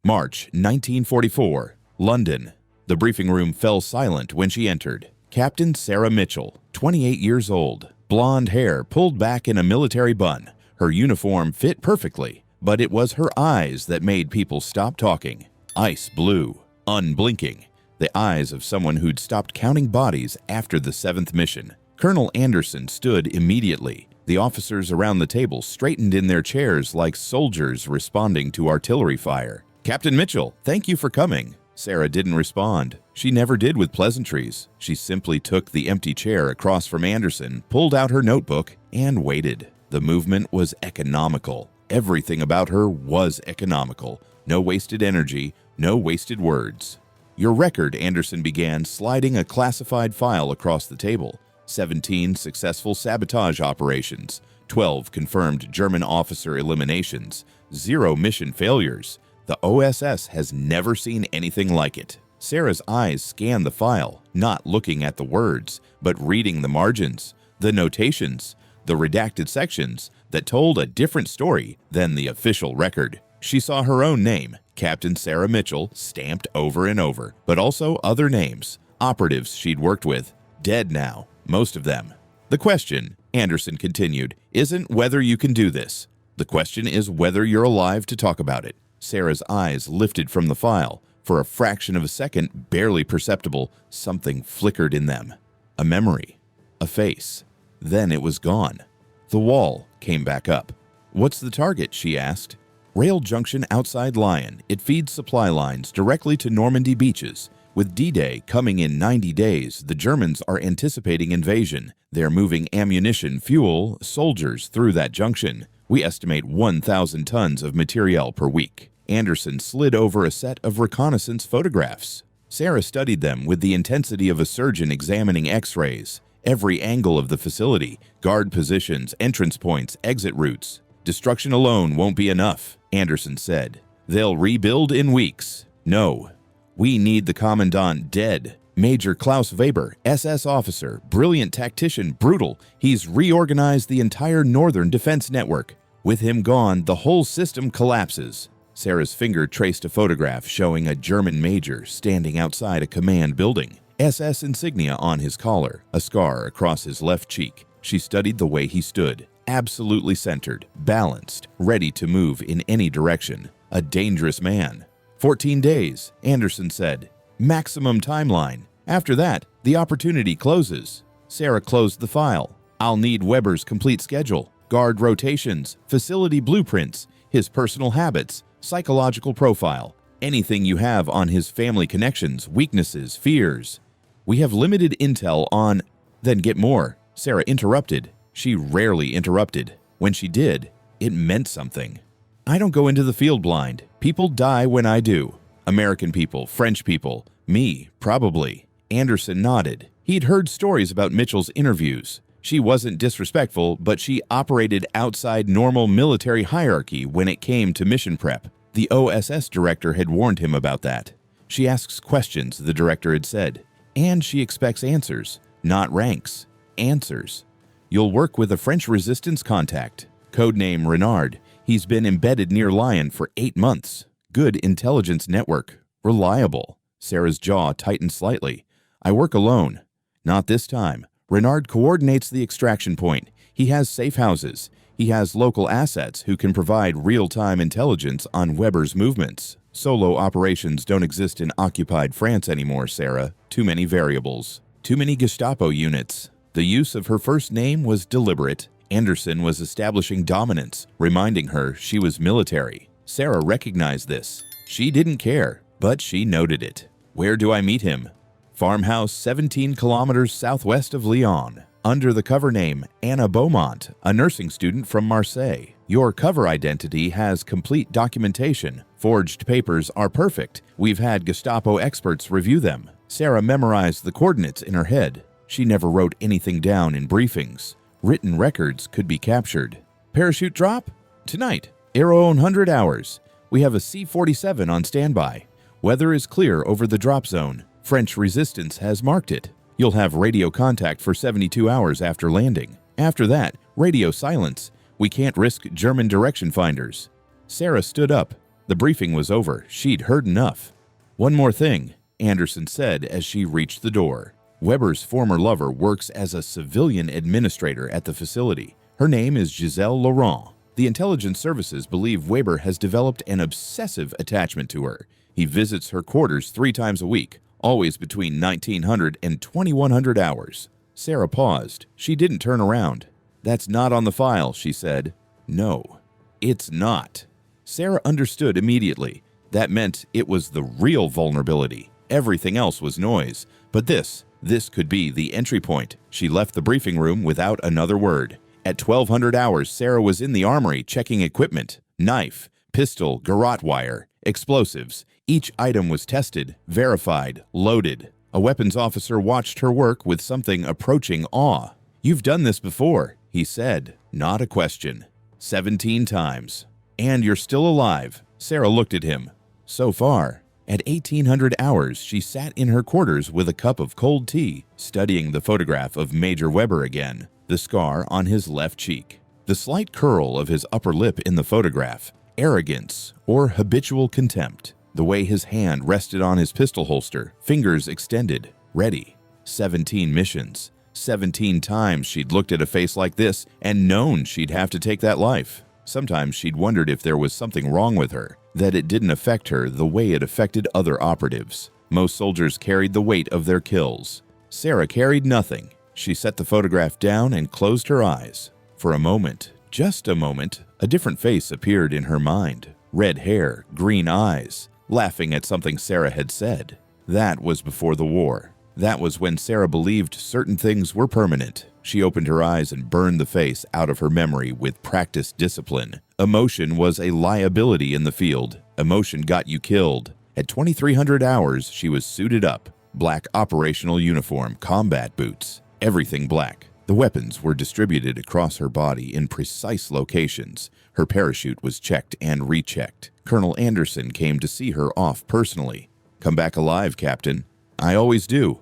March 1944, London. The briefing room fell silent when she entered. Captain Sarah Mitchell, 28 years old, blonde hair pulled back in a military bun. Her uniform fit perfectly, but it was her eyes that made people stop talking. Ice blue, unblinking, the eyes of someone who'd stopped counting bodies after the 7th mission. Colonel Anderson stood immediately. The officers around the table straightened in their chairs like soldiers responding to artillery fire. "Captain Mitchell, thank you for coming." Sarah didn't respond. She never did with pleasantries. She simply took the empty chair across from Anderson, pulled out her notebook, and waited. The movement was economical. Everything about her was economical. No wasted energy, no wasted words. "Your record," Anderson began, sliding a classified file across the table. 17 successful sabotage operations, 12 confirmed German officer eliminations, 0 mission failures. The OSS has never seen anything like it. Sarah's eyes scanned the file, not looking at the words, but reading the margins, the notations, the redacted sections that told a different story than the official record. She saw her own name, Captain Sarah Mitchell, stamped over and over, but also other names, operatives she'd worked with, dead now, most of them. "The question," Anderson continued, "isn't whether you can do this. The question is whether you're alive to talk about it." Sarah's eyes lifted from the file. For a fraction of a second, barely perceptible, something flickered in them. A memory. A face. Then it was gone. The wall came back up. "What's the target?" she asked. "Rail junction outside Lyon. It feeds supply lines directly to Normandy beaches. With D-Day coming in 90 days, the Germans are anticipating invasion. They're moving ammunition, fuel, soldiers through that junction. We estimate 1,000 tons of materiel per week." Anderson slid over a set of reconnaissance photographs. Sarah studied them with the intensity of a surgeon examining X-rays. Every angle of the facility, guard positions, entrance points, exit routes. "Destruction alone won't be enough," Anderson said. "They'll rebuild in weeks. No. We need the commandant dead. Major Klaus Weber, SS officer, brilliant tactician, brutal. He's reorganized the entire northern defense network. With him gone, the whole system collapses." Sarah's finger traced a photograph showing a German major standing outside a command building. SS insignia on his collar, a scar across his left cheek. She studied the way he stood, absolutely centered, balanced, ready to move in any direction. A dangerous man. 14 days, Anderson said. Maximum timeline. After that, the opportunity closes. Sarah closed the file. "I'll need Weber's complete schedule, guard rotations, facility blueprints, his personal habits, psychological profile, anything you have on his family connections, weaknesses, fears. We have limited intel on—" "Then get more," Sarah interrupted. She rarely interrupted. When she did, it meant something. "I don't go into the field blind. People die when I do. American people, French people, me, probably." Anderson nodded. He'd heard stories about Mitchell's interviews. She wasn't disrespectful, but she operated outside normal military hierarchy when it came to mission prep. The OSS director had warned him about that. "She asks questions," the director had said. "And she expects answers, not ranks. Answers. You'll work with a French resistance contact. Codename Renard. He's been embedded near Lyon for 8 months. Good intelligence network. Reliable." Sarah's jaw tightened slightly. "I work alone." "Not this time. Renard coordinates the extraction point. He has safe houses. He has local assets who can provide real-time intelligence on Weber's movements. Solo operations don't exist in occupied France anymore, Sarah. Too many variables. Too many Gestapo units." The use of her first name was deliberate. Anderson was establishing dominance, reminding her she was military. Sarah recognized this. She didn't care, but she noted it. "Where do I meet him?" "Farmhouse 17 kilometers southwest of Lyon. Under the cover name Anna Beaumont, a nursing student from Marseille. Your cover identity has complete documentation. Forged papers are perfect. We've had Gestapo experts review them." Sarah memorized the coordinates in her head. She never wrote anything down in briefings. Written records could be captured. "Parachute drop? Tonight. Aero 100 hours. We have a C-47 on standby. Weather is clear over the drop zone. French resistance has marked it. You'll have radio contact for 72 hours after landing. After that, radio silence. We can't risk German direction finders." Sarah stood up. The briefing was over. She'd heard enough. "One more thing," Anderson said as she reached the door. Weber's former lover works as a civilian administrator at the facility. Her name is Giselle Laurent. The intelligence services believe Weber has developed an obsessive attachment to her. He visits her quarters 3 times a week, always between 1900 and 2100 hours. Sarah paused. She didn't turn around. "That's not on the file," she said. "No, it's not." Sarah understood immediately. That meant it was the real vulnerability. Everything else was noise. But this could be the entry point. She left the briefing room without another word. At 1200 hours, Sarah was in the armory checking equipment. Knife, pistol, garrote wire, explosives. Each item was tested, verified, loaded. A weapons officer watched her work with something approaching awe. "You've done this before," he said. Not a question. 17 times. "And you're still alive." Sarah looked at him. "So far." At 1800 hours, she sat in her quarters with a cup of cold tea, studying the photograph of Major Weber again, the scar on his left cheek, the slight curl of his upper lip in the photograph, arrogance or habitual contempt, the way his hand rested on his pistol holster, fingers extended, ready. 17 missions. 17 times she'd looked at a face like this and known she'd have to take that life. Sometimes she'd wondered if there was something wrong with her, that it didn't affect her the way it affected other operatives. Most soldiers carried the weight of their kills. Sarah carried nothing. She set the photograph down and closed her eyes. For a moment, just a moment, a different face appeared in her mind. Red hair, green eyes, laughing at something Sarah had said. That was before the war. That was when Sarah believed certain things were permanent. She opened her eyes and burned the face out of her memory with practiced discipline. Emotion was a liability in the field. Emotion got you killed. At 2300 hours, she was suited up. Black operational uniform, combat boots, everything black. The weapons were distributed across her body in precise locations. Her parachute was checked and rechecked. Colonel Anderson came to see her off personally. "Come back alive, Captain." "I always do."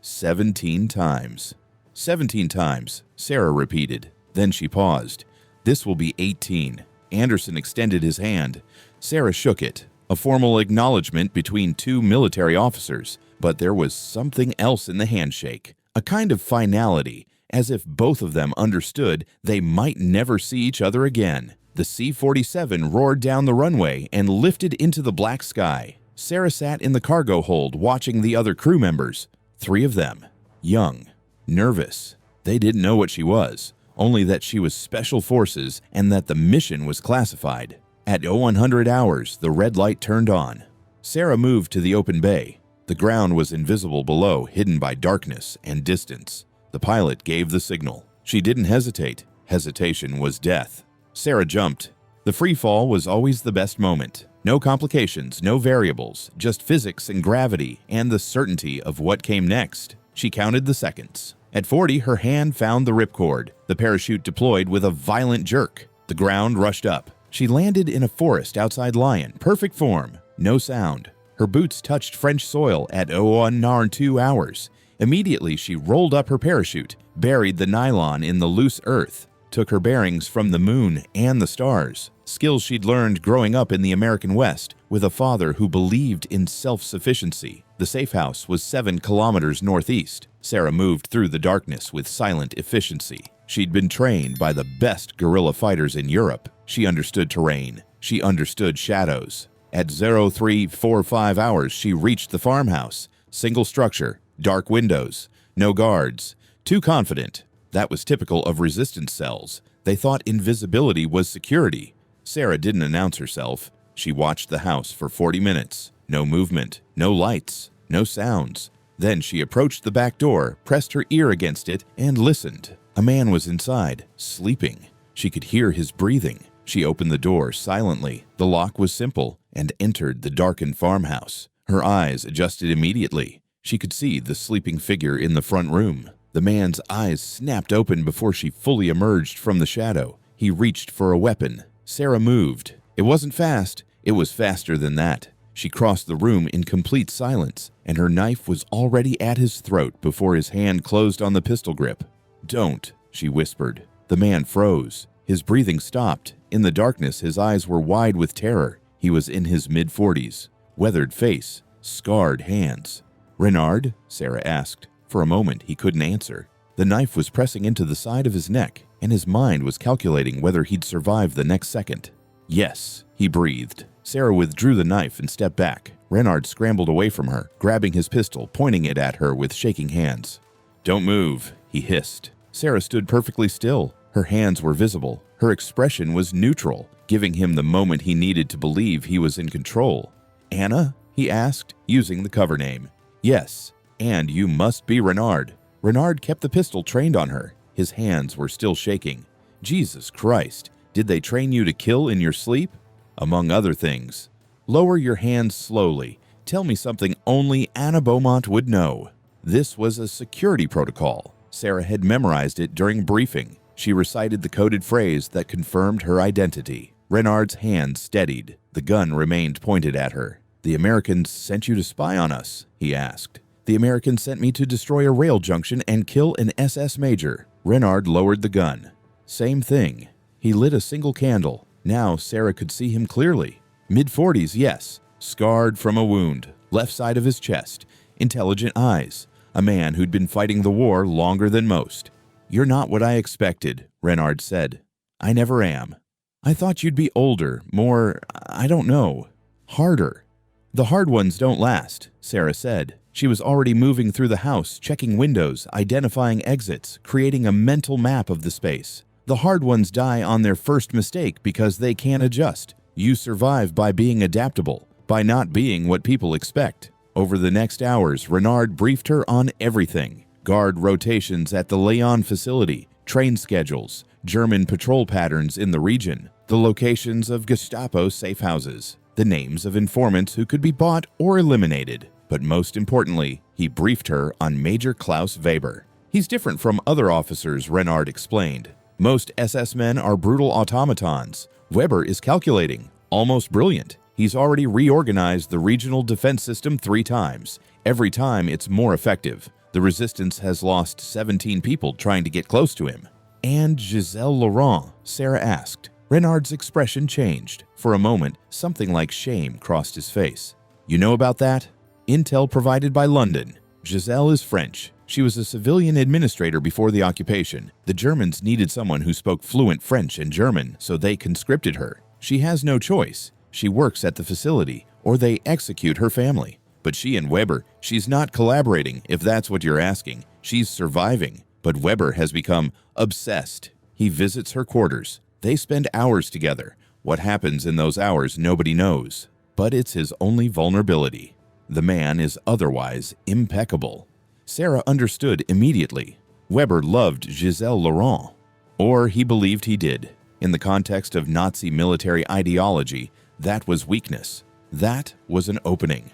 17 times. 17 times, Sarah repeated. Then she paused. "This will be 18. Anderson extended his hand. Sarah shook it. A formal acknowledgement between 2 military officers. But there was something else in the handshake. A kind of finality, as if both of them understood they might never see each other again. The C-47 roared down the runway and lifted into the black sky. Sarah sat in the cargo hold watching the other crew members. 3 of them. Young. Nervous. They didn't know what she was, only that she was Special Forces and that the mission was classified. At 0100 hours, the red light turned on. Sarah moved to the open bay. The ground was invisible below, hidden by darkness and distance. The pilot gave the signal. She didn't hesitate. Hesitation was death. Sarah jumped. The free fall was always the best moment. No complications, no variables, just physics and gravity and the certainty of what came next. She counted the seconds. At 40, her hand found the ripcord. The parachute deployed with a violent jerk. The ground rushed up. She landed in a forest outside Lyon, perfect form, no sound. Her boots touched French soil at 0102 hours. Immediately, she rolled up her parachute, buried the nylon in the loose earth, took her bearings from the moon and the stars, skills she'd learned growing up in the American West with a father who believed in self-sufficiency. The safe house was 7 kilometers northeast. Sarah moved through the darkness with silent efficiency. She'd been trained by the best guerrilla fighters in Europe. She understood terrain. She understood shadows. At 0345 hours, she reached the farmhouse. Single structure, dark windows, no guards. Too confident. That was typical of resistance cells. They thought invisibility was security. Sarah didn't announce herself. She watched the house for 40 minutes. No movement, no lights, no sounds. Then she approached the back door, pressed her ear against it, and listened. A man was inside, sleeping. She could hear his breathing. She opened the door silently. The lock was simple, and entered the darkened farmhouse. Her eyes adjusted immediately. She could see the sleeping figure in the front room. The man's eyes snapped open before she fully emerged from the shadow. He reached for a weapon. Sarah moved. It wasn't fast. It was faster than that. She crossed the room in complete silence, and her knife was already at his throat before his hand closed on the pistol grip. "Don't," she whispered. The man froze. His breathing stopped. In the darkness, his eyes were wide with terror. He was in his mid-40s, weathered face, scarred hands. "Renard?" Sarah asked. For a moment, he couldn't answer. The knife was pressing into the side of his neck, and his mind was calculating whether he'd survive the next second. "Yes," he breathed. Sarah withdrew the knife and stepped back. Renard scrambled away from her, grabbing his pistol, pointing it at her with shaking hands. "Don't move," he hissed. Sarah stood perfectly still. Her hands were visible. Her expression was neutral, giving him the moment he needed to believe he was in control. "Anna?" he asked, using the cover name. "Yes, and you must be Renard." Renard kept the pistol trained on her. His hands were still shaking. "Jesus Christ, did they train you to kill in your sleep?" "Among other things." "Lower your hands slowly. Tell me something only Anna Beaumont would know." This was a security protocol. Sarah had memorized it during briefing. She recited the coded phrase that confirmed her identity. Renard's hands steadied. The gun remained pointed at her. "The Americans sent you to spy on us?" he asked. "The Americans sent me to destroy a rail junction and kill an SS major." Renard lowered the gun. "Same thing." He lit a single candle. Now Sarah could see him clearly. Mid-40s, yes. Scarred from a wound. Left side of his chest. Intelligent eyes. A man who'd been fighting the war longer than most. "You're not what I expected," Renard said. "I never am. I thought you'd be older, more, I don't know, harder." "The hard ones don't last," Sarah said. She was already moving through the house, checking windows, identifying exits, creating a mental map of the space. "The hard ones die on their first mistake because they can't adjust. You survive by being adaptable, by not being what people expect." Over the next hours, Renard briefed her on everything. Guard rotations at the Leon facility, train schedules, German patrol patterns in the region, the locations of Gestapo safe houses, the names of informants who could be bought or eliminated. But most importantly, he briefed her on Major Klaus Weber. "He's different from other officers," Renard explained. "Most SS men are brutal automatons. Weber is calculating, almost brilliant. He's already reorganized the regional defense system 3 times. Every time it's more effective. The resistance has lost 17 people trying to get close to him." "And Giselle Laurent?" Sarah asked. Renard's expression changed. For a moment, something like shame crossed his face. "You know about that? Intel provided by London. Giselle is French. She was a civilian administrator before the occupation. The Germans needed someone who spoke fluent French and German, so they conscripted her. She has no choice. She works at the facility, or they execute her family. But she and Weber, she's not collaborating, if that's what you're asking. She's surviving. But Weber has become obsessed. He visits her quarters. They spend hours together. What happens in those hours, nobody knows. But it's his only vulnerability. The man is otherwise impeccable." Sarah understood immediately. Weber loved Giselle Laurent. Or he believed he did. In the context of Nazi military ideology, that was weakness. That was an opening.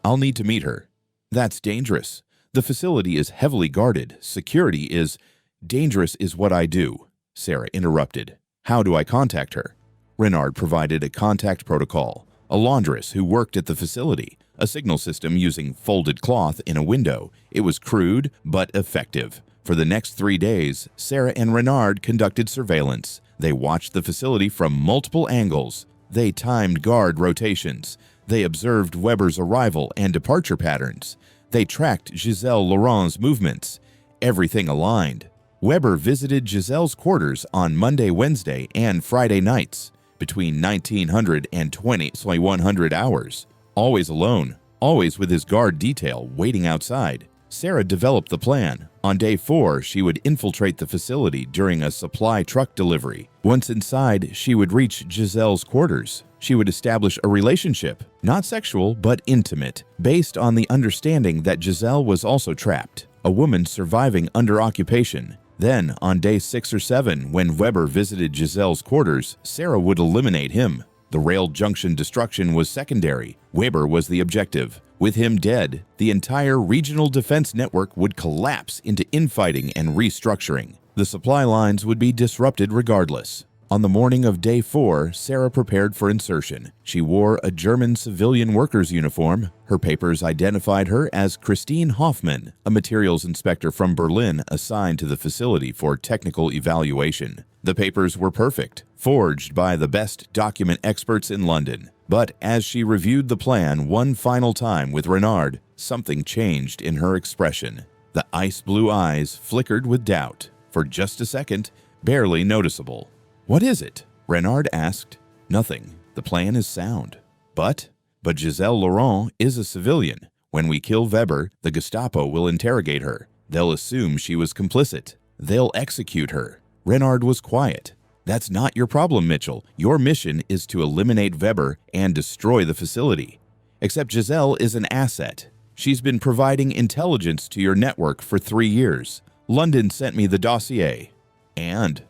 "I'll need to meet her." "That's dangerous. The facility is heavily guarded. Security is..." "Dangerous is what I do," Sarah interrupted. "How do I contact her?" Renard provided a contact protocol. A laundress who worked at the facility. A signal system using folded cloth in a window. It was crude, but effective. For the next 3 days, Sarah and Renard conducted surveillance. They watched the facility from multiple angles. They timed guard rotations. They observed Weber's arrival and departure patterns. They tracked Giselle Laurent's movements. Everything aligned. Weber visited Giselle's quarters on Monday, Wednesday, and Friday nights between 1900 and 2100 hours. Always alone, always with his guard detail waiting outside. Sarah developed the plan. On day 4, she would infiltrate the facility during a supply truck delivery. Once inside, she would reach Giselle's quarters. She would establish a relationship, not sexual, but intimate, based on the understanding that Giselle was also trapped, a woman surviving under occupation. Then, on day 6 or 7, when Weber visited Giselle's quarters, Sarah would eliminate him. The rail junction destruction was secondary. Weber was the objective. With him dead, the entire regional defense network would collapse into infighting and restructuring. The supply lines would be disrupted regardless. On the morning of day 4, Sarah prepared for insertion. She wore a German civilian worker's uniform. Her papers identified her as Christine Hoffmann, a materials inspector from Berlin assigned to the facility for technical evaluation. The papers were perfect, forged by the best document experts in London. But as she reviewed the plan one final time with Renard, something changed in her expression. The ice-blue eyes flickered with doubt. For just a second, barely noticeable. "What is it?" Renard asked. "Nothing. The plan is sound." But Giselle Laurent is a civilian. When we kill Weber, the Gestapo will interrogate her. They'll assume she was complicit. They'll execute her." Renard was quiet. "That's not your problem, Mitchell. Your mission is to eliminate Weber and destroy the facility. Except Giselle is an asset. She's been providing intelligence to your network for 3 years. London sent me the dossier. And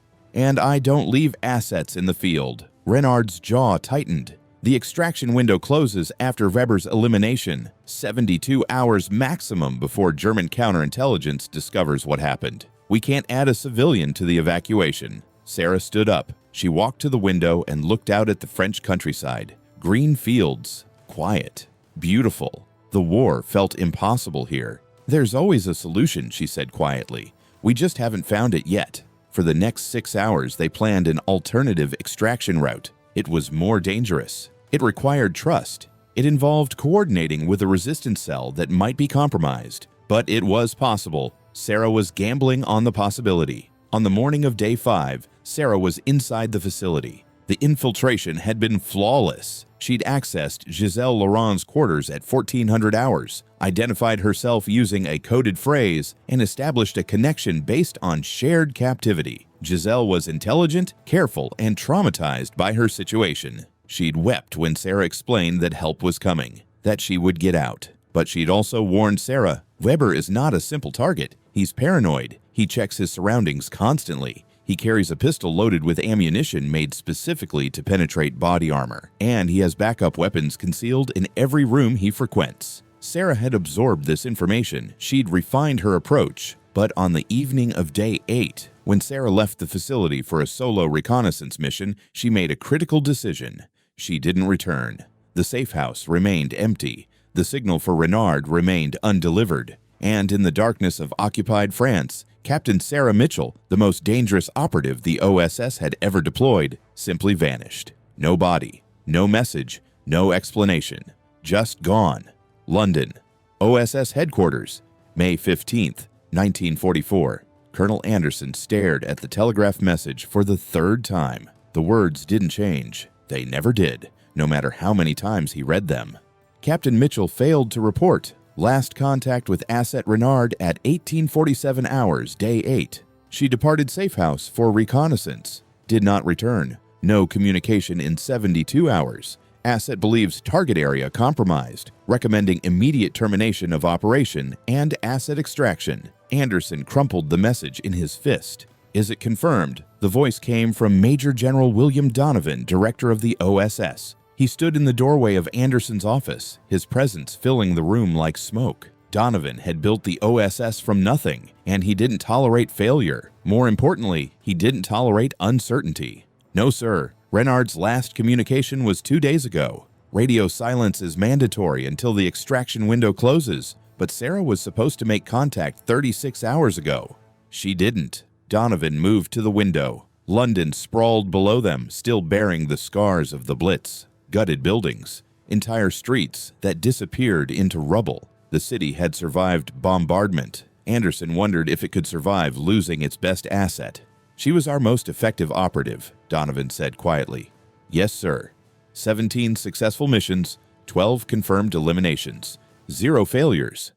I don't leave assets in the field." Renard's jaw tightened. "The extraction window closes after Weber's elimination, 72 hours maximum before German counterintelligence discovers what happened. We can't add a civilian to the evacuation." Sarah stood up. She walked to the window and looked out at the French countryside. Green fields, quiet, beautiful. The war felt impossible here. "There's always a solution," she said quietly. "We just haven't found it yet." For the next 6 hours, they planned an alternative extraction route. It was more dangerous. It required trust. It involved coordinating with a resistance cell that might be compromised. But it was possible. Sarah was gambling on the possibility. On the morning of day 5, Sarah was inside the facility. The infiltration had been flawless. She'd accessed Giselle Laurent's quarters at 1400 hours, identified herself using a coded phrase, and established a connection based on shared captivity. Giselle was intelligent, careful, and traumatized by her situation. She'd wept when Sarah explained that help was coming, that she would get out. But she'd also warned Sarah, "Weber is not a simple target. He's paranoid. He checks his surroundings constantly. He carries a pistol loaded with ammunition made specifically to penetrate body armor, and he has backup weapons concealed in every room he frequents." Sarah had absorbed this information. She'd refined her approach. But on the evening of day 8, when Sarah left the facility for a solo reconnaissance mission, she made a critical decision. She didn't return. The safe house remained empty. The signal for Renard remained undelivered. And in the darkness of occupied France, Captain Sarah Mitchell, the most dangerous operative the OSS had ever deployed, simply vanished. No body, no message, no explanation. Just gone. London. OSS Headquarters. May 15th, 1944. Colonel Anderson stared at the telegraph message for the 3rd time. The words didn't change. They never did, no matter how many times he read them. Captain Mitchell failed to report. Last contact with Asset Renard at 1847 hours, day 8. She departed safe house for reconnaissance. Did not return. No communication in 72 hours. Asset believes target area compromised, recommending immediate termination of operation and asset extraction. Anderson crumpled the message in his fist. "Is it confirmed?" The voice came from Major General William Donovan, director of the OSS. He stood in the doorway of Anderson's office, his presence filling the room like smoke. Donovan had built the OSS from nothing, and he didn't tolerate failure. More importantly, he didn't tolerate uncertainty. "No, sir. Renard's last communication was 2 days ago. Radio silence is mandatory until the extraction window closes, but Sarah was supposed to make contact 36 hours ago. She didn't." Donovan moved to the window. London sprawled below them, still bearing the scars of the Blitz. Gutted buildings, entire streets that disappeared into rubble. The city had survived bombardment. Anderson wondered if it could survive losing its best asset. "She was our most effective operative," Donovan said quietly. "Yes, sir. 17 successful missions, 12 confirmed eliminations, 0 failures."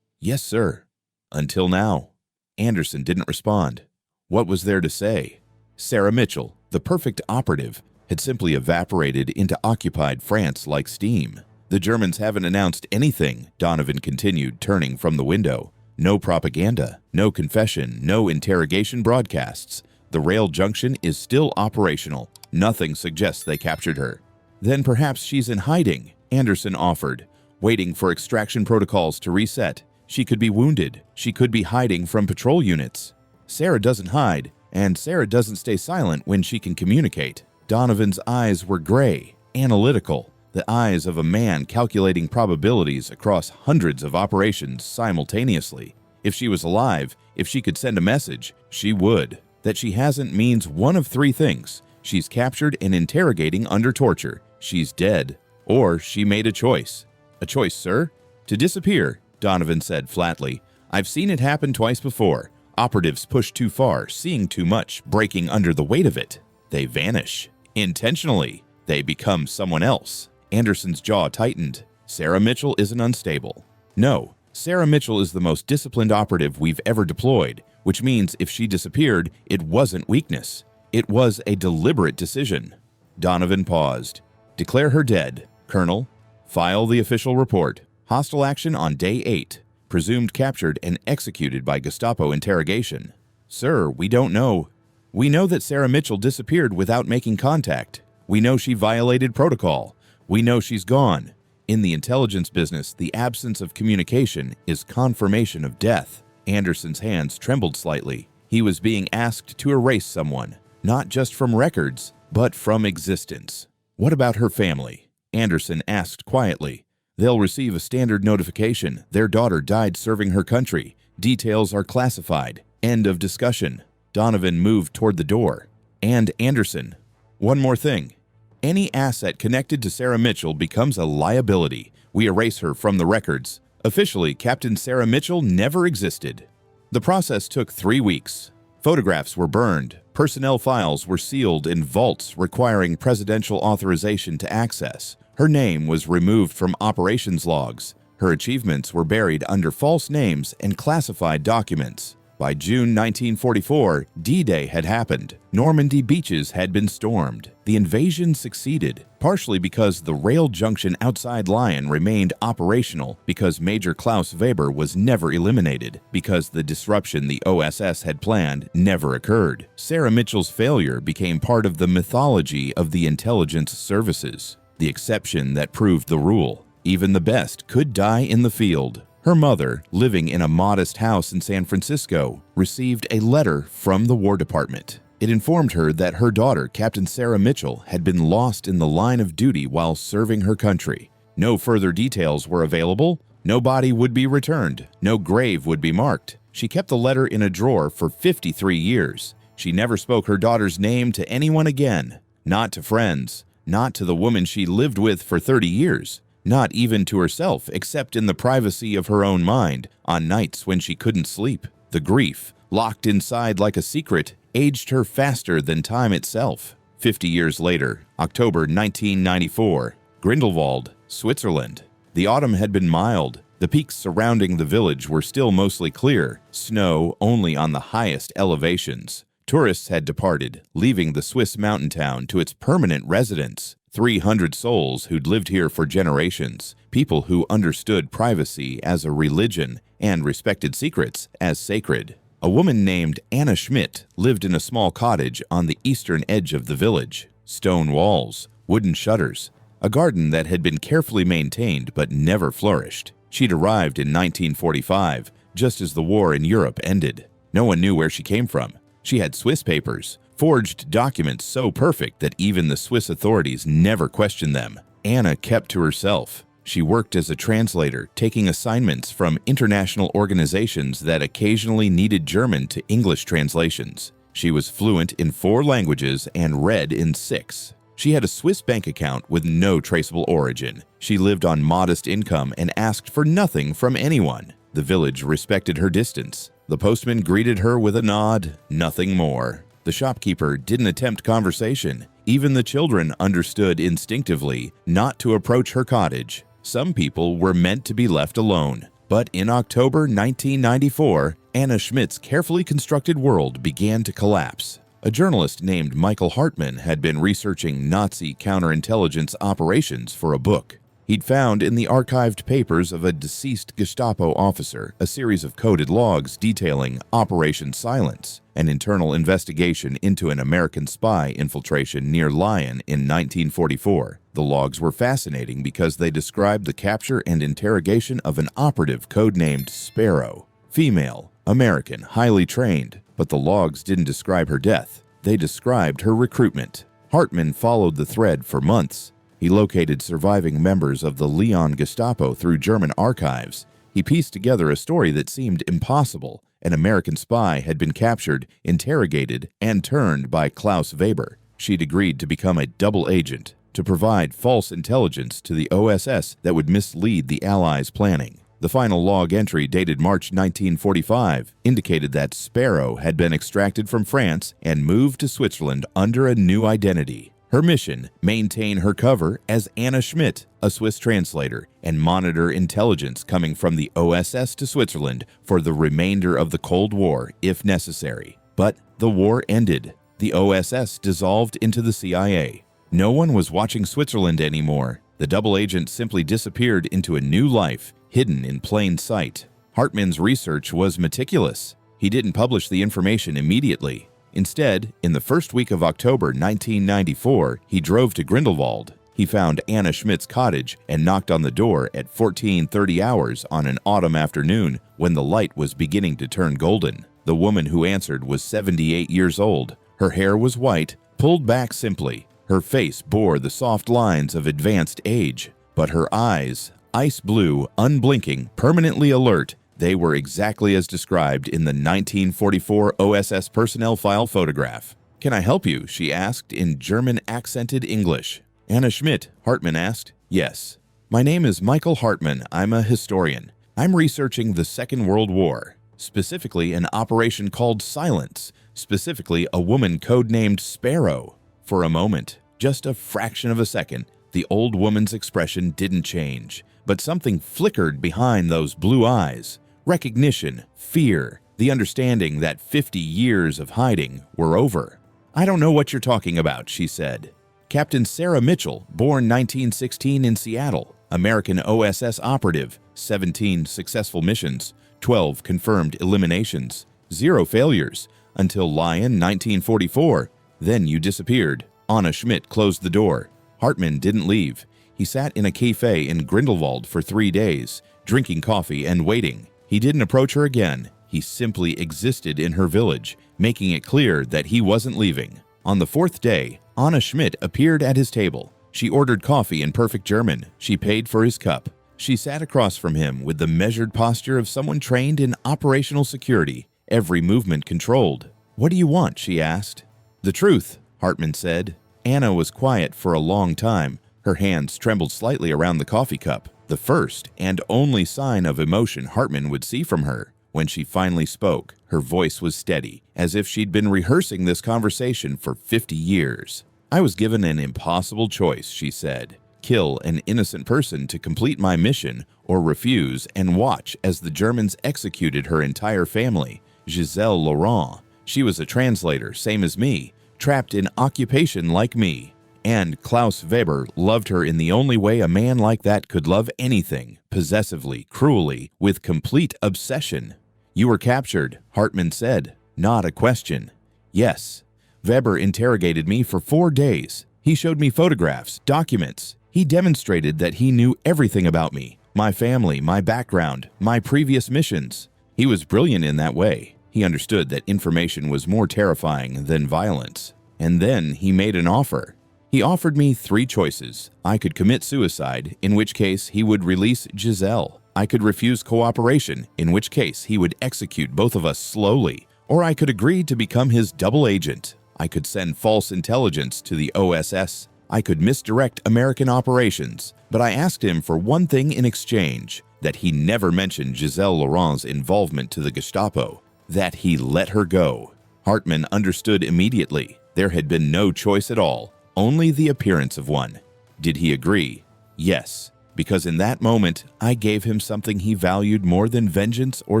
"Yes, sir." "Until now." Anderson didn't respond. What was there to say? Sarah Mitchell, the perfect operative, had simply evaporated into occupied France like steam. "The Germans haven't announced anything," Donovan continued, turning from the window. "No propaganda, no confession, no interrogation broadcasts. The rail junction is still operational. Nothing suggests they captured her." "Then perhaps she's in hiding," Anderson offered, "waiting for extraction protocols to reset. She could be wounded. She could be hiding from patrol units." "Sarah doesn't hide, and Sarah doesn't stay silent when she can communicate." Donovan's eyes were gray, analytical, the eyes of a man calculating probabilities across hundreds of operations simultaneously. If she was alive, if she could send a message, she would. That she hasn't means one of 3 things. She's captured and interrogating under torture. She's dead, Or she made a choice. A choice, sir? To disappear, Donovan said flatly. I've seen it happen twice before. Operatives push too far, seeing too much, breaking under the weight of it. They vanish. Intentionally. They become someone else. Anderson's jaw tightened. Sarah Mitchell isn't unstable. No, Sarah Mitchell is the most disciplined operative we've ever deployed, which means if she disappeared, it wasn't weakness. It was a deliberate decision. Donovan paused. Declare her dead, Colonel. File the official report. Hostile action on day 8. Presumed captured and executed by Gestapo interrogation. Sir, we don't know. We know that Sarah Mitchell disappeared without making contact. We know she violated protocol. We know she's gone. In the intelligence business, the absence of communication is confirmation of death. Anderson's hands trembled slightly. He was being asked to erase someone, not just from records, but from existence. What about her family? Anderson asked quietly. They'll receive a standard notification. Their daughter died serving her country. Details are classified. End of discussion. Donovan moved toward the door. And Anderson. One more thing. Any asset connected to Sarah Mitchell becomes a liability. We erase her from the records. Officially, Captain Sarah Mitchell never existed. The process took 3 weeks. Photographs were burned. Personnel files were sealed in vaults requiring presidential authorization to access. Her name was removed from operations logs. Her achievements were buried under false names and classified documents. By June 1944, D-Day had happened. Normandy beaches had been stormed. The invasion succeeded, partially because the rail junction outside Lyon remained operational, because Major Klaus Weber was never eliminated, because the disruption the OSS had planned never occurred. Sarah Mitchell's failure became part of the mythology of the intelligence services, the exception that proved the rule. Even the best could die in the field. Her mother, living in a modest house in San Francisco, received a letter from the War Department. It informed her that her daughter, Captain Sarah Mitchell, had been lost in the line of duty while serving her country. No further details were available. No body would be returned. No grave would be marked. She kept the letter in a drawer for 53 years. She never spoke her daughter's name to anyone again. Not to friends. Not to the woman she lived with for 30 years. Not even to herself, except in the privacy of her own mind, on nights when she couldn't sleep. The grief, locked inside like a secret, aged her faster than time itself. 50 years later, October 1994, Grindelwald, Switzerland. The autumn had been mild. The peaks surrounding the village were still mostly clear, snow only on the highest elevations. Tourists had departed, leaving the Swiss mountain town to its permanent residents. 300 souls who'd lived here for generations, people who understood privacy as a religion and respected secrets as sacred. A woman named Anna Schmidt lived in a small cottage on the eastern edge of the village. Stone walls, wooden shutters, a garden that had been carefully maintained but never flourished. She'd arrived in 1945, just as the war in Europe ended. No one knew where she came from. She had Swiss papers, forged documents so perfect that even the Swiss authorities never questioned them. Anna kept to herself. She worked as a translator, taking assignments from international organizations that occasionally needed German to English translations. She was fluent in 4 languages and read in 6. She had a Swiss bank account with no traceable origin. She lived on modest income and asked for nothing from anyone. The village respected her distance. The postman greeted her with a nod, nothing more. The shopkeeper didn't attempt conversation. Even the children understood instinctively not to approach her cottage. Some people were meant to be left alone. But in October 1994, Anna Schmidt's carefully constructed world began to collapse. A journalist named Michael Hartmann had been researching Nazi counterintelligence operations for a book. He'd found in the archived papers of a deceased Gestapo officer a series of coded logs detailing Operation Silence, an internal investigation into an American spy infiltration near Lyon in 1944. The logs were fascinating because they described the capture and interrogation of an operative codenamed Sparrow. Female, American, highly trained, but the logs didn't describe her death. They described her recruitment. Hartmann followed the thread for months. He located surviving members of the Lyon Gestapo through German archives. He pieced together a story that seemed impossible. An American spy had been captured, interrogated, and turned by Klaus Weber. She'd agreed to become a double agent. to provide false intelligence to the OSS that would mislead the Allies' planning. The final log entry dated March 1945 indicated that Sparrow had been extracted from France and moved to Switzerland under a new identity. Her mission: maintain her cover as Anna Schmidt, a Swiss translator, and monitor intelligence coming from the OSS to Switzerland for the remainder of the Cold War if necessary. But the war ended. The OSS dissolved into the CIA. No one was watching Switzerland anymore. The double agent simply disappeared into a new life, hidden in plain sight. Hartman's research was meticulous. He didn't publish the information immediately. Instead, in the first week of October 1994, he drove to Grindelwald. He found Anna Schmidt's cottage and knocked on the door at 14:30 hours on an autumn afternoon when the light was beginning to turn golden. The woman who answered was 78 years old. Her hair was white, pulled back simply. Her face bore the soft lines of advanced age, but her eyes, ice blue, unblinking, permanently alert, they were exactly as described in the 1944 OSS personnel file photograph. "Can I help you?" she asked in German-accented English. "Anna Schmidt?" Hartman asked. "Yes." "My name is Michael Hartman. I'm a historian. I'm researching the Second World War, specifically an operation called Silence, specifically a woman codenamed Sparrow." For a moment, just a fraction of a second, the old woman's expression didn't change, but something flickered behind those blue eyes. Recognition, fear, the understanding that 50 years of hiding were over. "I don't know what you're talking about," she said. "Captain Sarah Mitchell, born 1916 in Seattle, American OSS operative, 17 successful missions, 12 confirmed eliminations, 0 failures, until Lyon 1944. Then you disappeared." Anna Schmidt closed the door. Hartman didn't leave. He sat in a cafe in Grindelwald for 3 days, drinking coffee and waiting. He didn't approach her again. He simply existed in her village, making it clear that he wasn't leaving. On the 4th day, Anna Schmidt appeared at his table. She ordered coffee in perfect German. She paid for his cup. She sat across from him with the measured posture of someone trained in operational security, every movement controlled. "What do you want?" she asked. "The truth," Hartman said. Anna was quiet for a long time. Her hands trembled slightly around the coffee cup, the first and only sign of emotion Hartman would see from her. When she finally spoke, her voice was steady, as if she'd been rehearsing this conversation for 50 years. "I was given an impossible choice," she said. "Kill an innocent person to complete my mission, or refuse and watch as the Germans executed her entire family. Giselle Laurent. She was a translator, same as me, trapped in occupation like me. And Klaus Weber loved her in the only way a man like that could love anything, possessively, cruelly, with complete obsession." "You were captured," Hartman said. Not a question. "Yes." Weber interrogated me for 4 days. He showed me photographs, documents. He demonstrated that he knew everything about me, my family, my background, my previous missions. He was brilliant in that way. He understood that information was more terrifying than violence. And then he made an offer. He offered me 3 choices. I could commit suicide, in which case he would release Giselle. I could refuse cooperation, in which case he would execute both of us slowly. Or I could agree to become his double agent. I could send false intelligence to the OSS. I could misdirect American operations. But I asked him for one thing in exchange, that he never mentioned Giselle Laurent's involvement to the Gestapo, that he let her go. Hartman understood immediately. There had been no choice at all. Only the appearance of one. Did he agree? Yes, because in that moment, I gave him something he valued more than vengeance or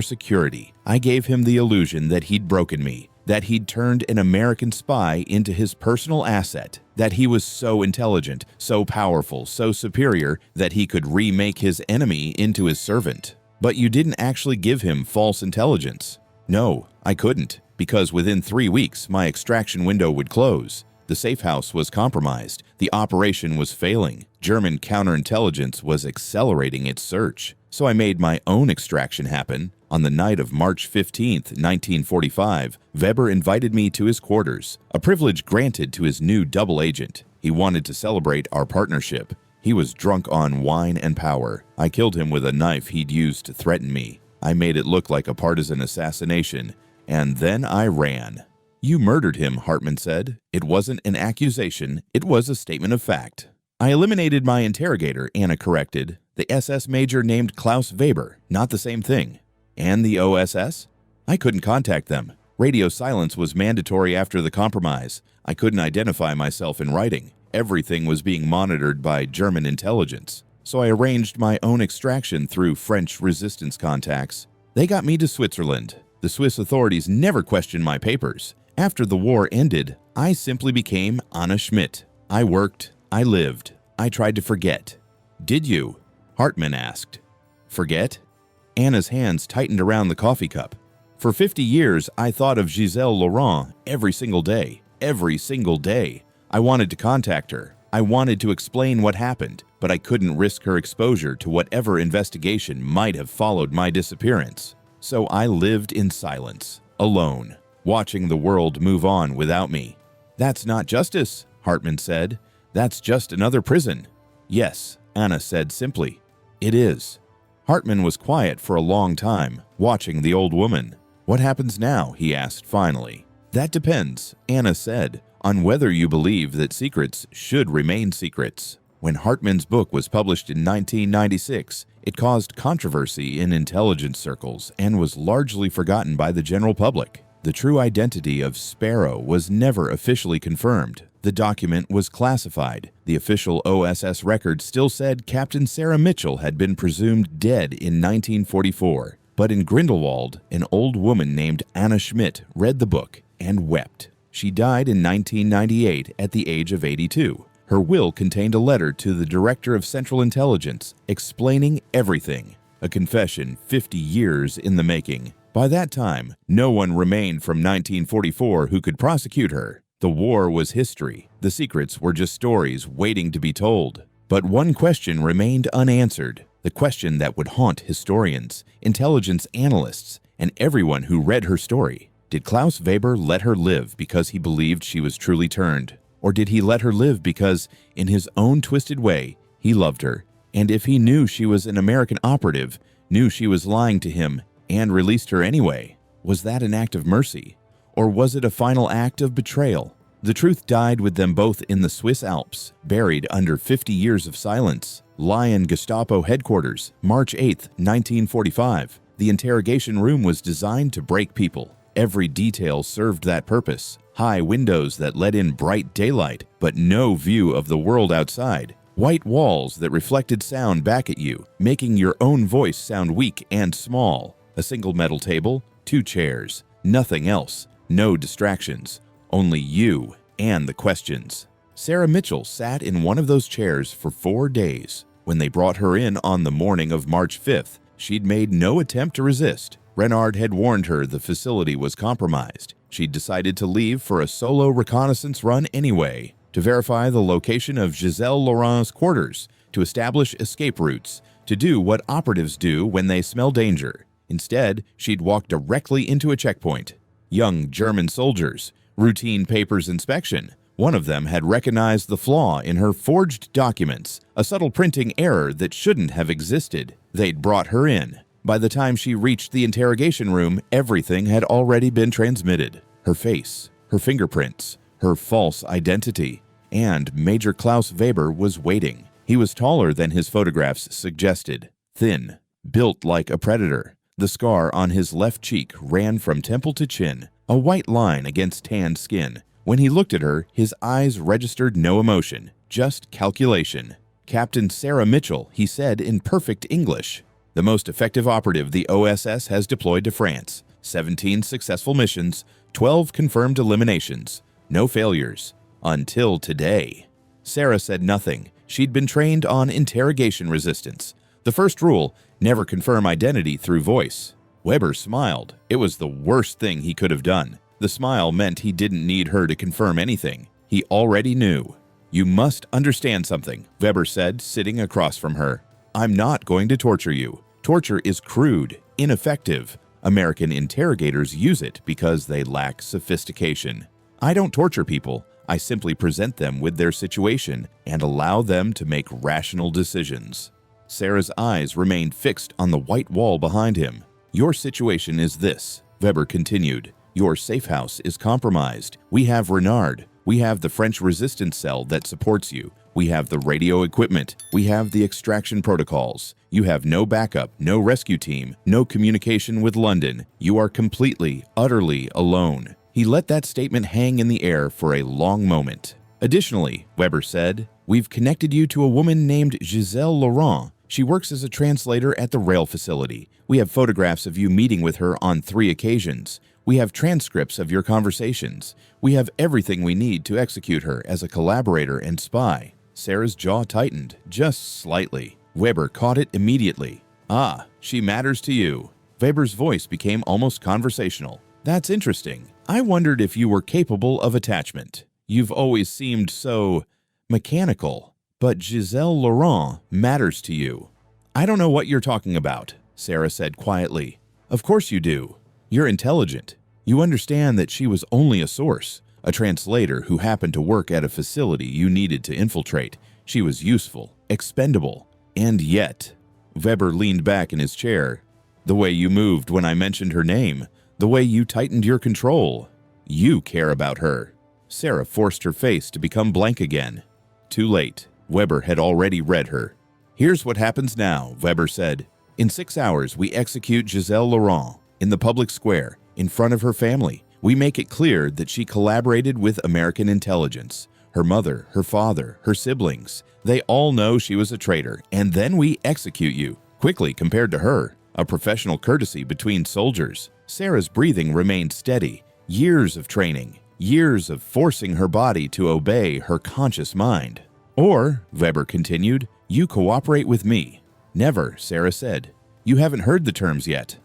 security. I gave him the illusion that he'd broken me, that he'd turned an American spy into his personal asset, that he was so intelligent, so powerful, so superior, that he could remake his enemy into his servant. But you didn't actually give him false intelligence. No, I couldn't, because within 3 weeks, my extraction window would close. The safe house was compromised. The operation was failing. German counterintelligence was accelerating its search. So I made my own extraction happen. On the night of March 15th, 1945, Weber invited me to his quarters, a privilege granted to his new double agent. He wanted to celebrate our partnership. He was drunk on wine and power. I killed him with a knife he'd used to threaten me. I made it look like a partisan assassination, and then I ran. "You murdered him," Hartman said. "It wasn't an accusation, it was a statement of fact." I eliminated my interrogator, Anna corrected. The SS major named Klaus Weber, not the same thing. And the OSS? I couldn't contact them. Radio silence was mandatory after the compromise. I couldn't identify myself in writing. Everything was being monitored by German intelligence. So I arranged my own extraction through French resistance contacts. They got me to Switzerland. The Swiss authorities never questioned my papers. After the war ended, I simply became Anna Schmidt. I worked, I lived, I tried to forget. Did you? Hartman asked. Forget? Anna's hands tightened around the coffee cup. For 50 years, I thought of Giselle Laurent every single day. Every single day. I wanted to contact her. I wanted to explain what happened, but I couldn't risk her exposure to whatever investigation might have followed my disappearance. So I lived in silence, alone, watching the world move on without me. That's not justice, Hartman said. That's just another prison. Yes, Anna said simply. It is. Hartman was quiet for a long time, watching the old woman. What happens now? He asked finally. That depends, Anna said, on whether you believe that secrets should remain secrets. When Hartman's book was published in 1996, it caused controversy in intelligence circles and was largely forgotten by the general public. The true identity of Sparrow was never officially confirmed. The document was classified. The official OSS record still said Captain Sarah Mitchell had been presumed dead in 1944. But in Grindelwald, an old woman named Anna Schmidt read the book and wept. She died in 1998 at the age of 82. Her will contained a letter to the Director of Central Intelligence explaining everything, a confession 50 years in the making. By that time, no one remained from 1944 who could prosecute her. The war was history. The secrets were just stories waiting to be told. But one question remained unanswered, the question that would haunt historians, intelligence analysts, and everyone who read her story. Did Klaus Weber let her live because he believed she was truly turned? Or did he let her live because, in his own twisted way, he loved her? And if he knew she was an American operative, knew she was lying to him, and released her anyway, was that an act of mercy? Or was it a final act of betrayal? The truth died with them both in the Swiss Alps, buried under 50 years of silence. Lion Gestapo headquarters, March 8, 1945. The interrogation room was designed to break people. Every detail served that purpose. High windows that let in bright daylight, but no view of the world outside. White walls that reflected sound back at you, making your own voice sound weak and small. A single metal table, 2 chairs, nothing else. No distractions, only you and the questions. Sarah Mitchell sat in one of those chairs for 4 days. When they brought her in on the morning of March 5th, she'd made no attempt to resist. Renard had warned her the facility was compromised. She'd decided to leave for a solo reconnaissance run anyway, to verify the location of Giselle Laurent's quarters, to establish escape routes, to do what operatives do when they smell danger. Instead, she'd walked directly into a checkpoint. Young German soldiers, routine papers inspection. One of them had recognized the flaw in her forged documents, a subtle printing error that shouldn't have existed. They'd brought her in. By the time she reached the interrogation room, everything had already been transmitted. Her face, her fingerprints, her false identity. And Major Klaus Weber was waiting. He was taller than his photographs suggested, thin, built like a predator. The scar on his left cheek ran from temple to chin, a white line against tanned skin. When he looked at her, his eyes registered no emotion, just calculation. Captain Sarah Mitchell, he said in perfect English. The most effective operative the OSS has deployed to France. 17 successful missions, 12 confirmed eliminations. No failures. Until today. Sarah said nothing. She'd been trained on interrogation resistance. The first rule, never confirm identity through voice. Weber smiled. It was the worst thing he could have done. The smile meant he didn't need her to confirm anything. He already knew. You must understand something, Weber said, sitting across from her. I'm not going to torture you. Torture is crude, ineffective. American interrogators use it because they lack sophistication. I don't torture people. I simply present them with their situation and allow them to make rational decisions. Sarah's eyes remained fixed on the white wall behind him. Your situation is this, Weber continued. Your safe house is compromised. We have Renard. We have the French resistance cell that supports you. We have the radio equipment. We have the extraction protocols. You have no backup, no rescue team, no communication with London. You are completely, utterly alone." He let that statement hang in the air for a long moment. "Additionally," Weber said, "we've connected you to a woman named Giselle Laurent. She works as a translator at the rail facility. We have photographs of you meeting with her on 3 occasions. We have transcripts of your conversations. We have everything we need to execute her as a collaborator and spy." Sarah's jaw tightened, just slightly. Weber caught it immediately. "Ah, she matters to you." Weber's voice became almost conversational. "That's interesting. I wondered if you were capable of attachment. You've always seemed so mechanical. But Giselle Laurent matters to you." "I don't know what you're talking about," Sarah said quietly. "Of course you do. You're intelligent. You understand that she was only a source, a translator who happened to work at a facility you needed to infiltrate. She was useful, expendable, and yet—" Weber leaned back in his chair. "The way you moved when I mentioned her name, the way you tightened your control. You care about her." Sarah forced her face to become blank again. Too late. Weber had already read her. "Here's what happens now," Weber said. "In 6 hours, we execute Giselle Laurent in the public square, in front of her family. We make it clear that she collaborated with American intelligence. Her mother, her father, her siblings, they all know she was a traitor, and then we execute you, quickly compared to her. A professional courtesy between soldiers." Sarah's breathing remained steady. Years of training, years of forcing her body to obey her conscious mind. "Or," Weber continued, "you cooperate with me." "Never," Sarah said. "You haven't heard the terms yet."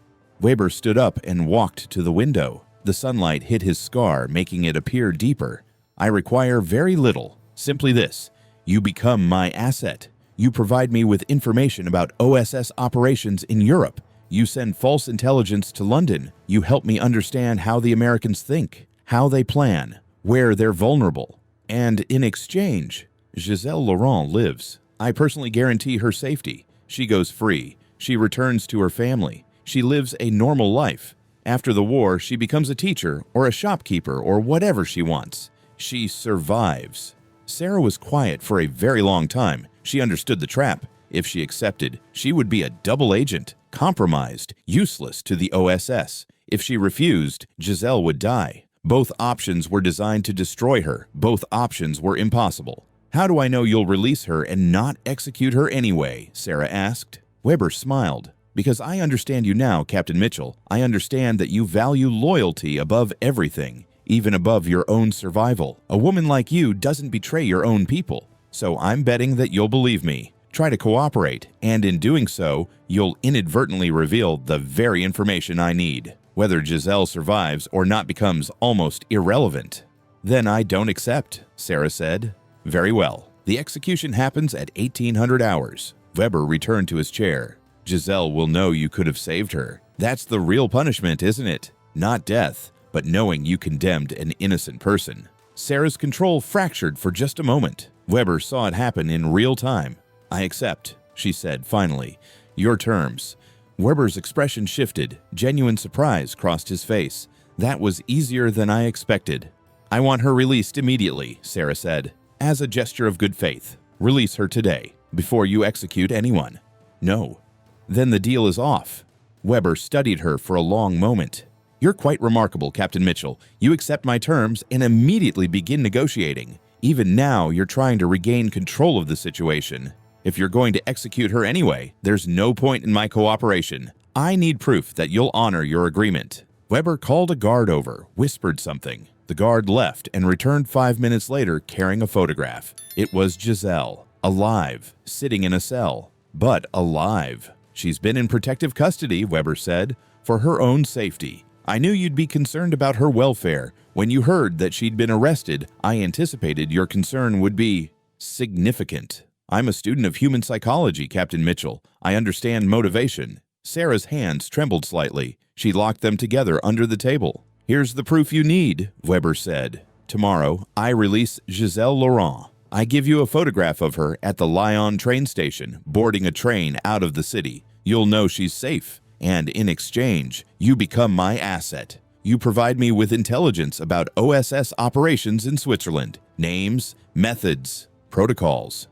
Weber stood up and walked to the window. The sunlight hit his scar, making it appear deeper. "I require very little. Simply this. You become my asset. You provide me with information about OSS operations in Europe. You send false intelligence to London. You help me understand how the Americans think, how they plan, where they're vulnerable. And in exchange, Giselle Laurent lives. I personally guarantee her safety. She goes free. She returns to her family. She lives a normal life. After the war, she becomes a teacher or a shopkeeper or whatever she wants. She survives." Sarah was quiet for a very long time. She understood the trap. If she accepted, she would be a double agent, compromised, useless to the OSS. If she refused, Giselle would die. Both options were designed to destroy her. Both options were impossible. "How do I know you'll release her and not execute her anyway?" Sarah asked. Weber smiled. "Because I understand you now, Captain Mitchell. I understand that you value loyalty above everything, even above your own survival. A woman like you doesn't betray your own people. So I'm betting that you'll believe me. Try to cooperate, and in doing so, you'll inadvertently reveal the very information I need. Whether Giselle survives or not becomes almost irrelevant." "Then I don't accept," Sarah said. "Very well. The execution happens at 1800 hours. Weber returned to his chair. "Giselle will know you could have saved her. That's the real punishment, isn't it? Not death, but knowing you condemned an innocent person." Sarah's control fractured for just a moment. Weber saw it happen in real time. "I accept," she said finally. "Your terms." Weber's expression shifted. Genuine surprise crossed his face. "That was easier than I expected." "I want her released immediately," Sarah said. "As a gesture of good faith. Release her today, before you execute anyone." "No." "Then the deal is off." Weber studied her for a long moment. "You're quite remarkable, Captain Mitchell. You accept my terms and immediately begin negotiating. Even now, you're trying to regain control of the situation. If you're going to execute her anyway, there's no point in my cooperation. I need proof that you'll honor your agreement." Weber called a guard over, whispered something. The guard left and returned 5 minutes later carrying a photograph. It was Giselle, alive, sitting in a cell, but alive. "She's been in protective custody," Weber said, "for her own safety. I knew you'd be concerned about her welfare. When you heard that she'd been arrested, I anticipated your concern would be significant. I'm a student of human psychology, Captain Mitchell. I understand motivation." Sarah's hands trembled slightly. She locked them together under the table. "Here's the proof you need," Weber said. "Tomorrow, I release Giselle Laurent. I give you a photograph of her at the Lyon train station, boarding a train out of the city. You'll know she's safe, and in exchange, you become my asset. You provide me with intelligence about OSS operations in Switzerland, names, methods. Protocols.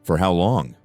For how long?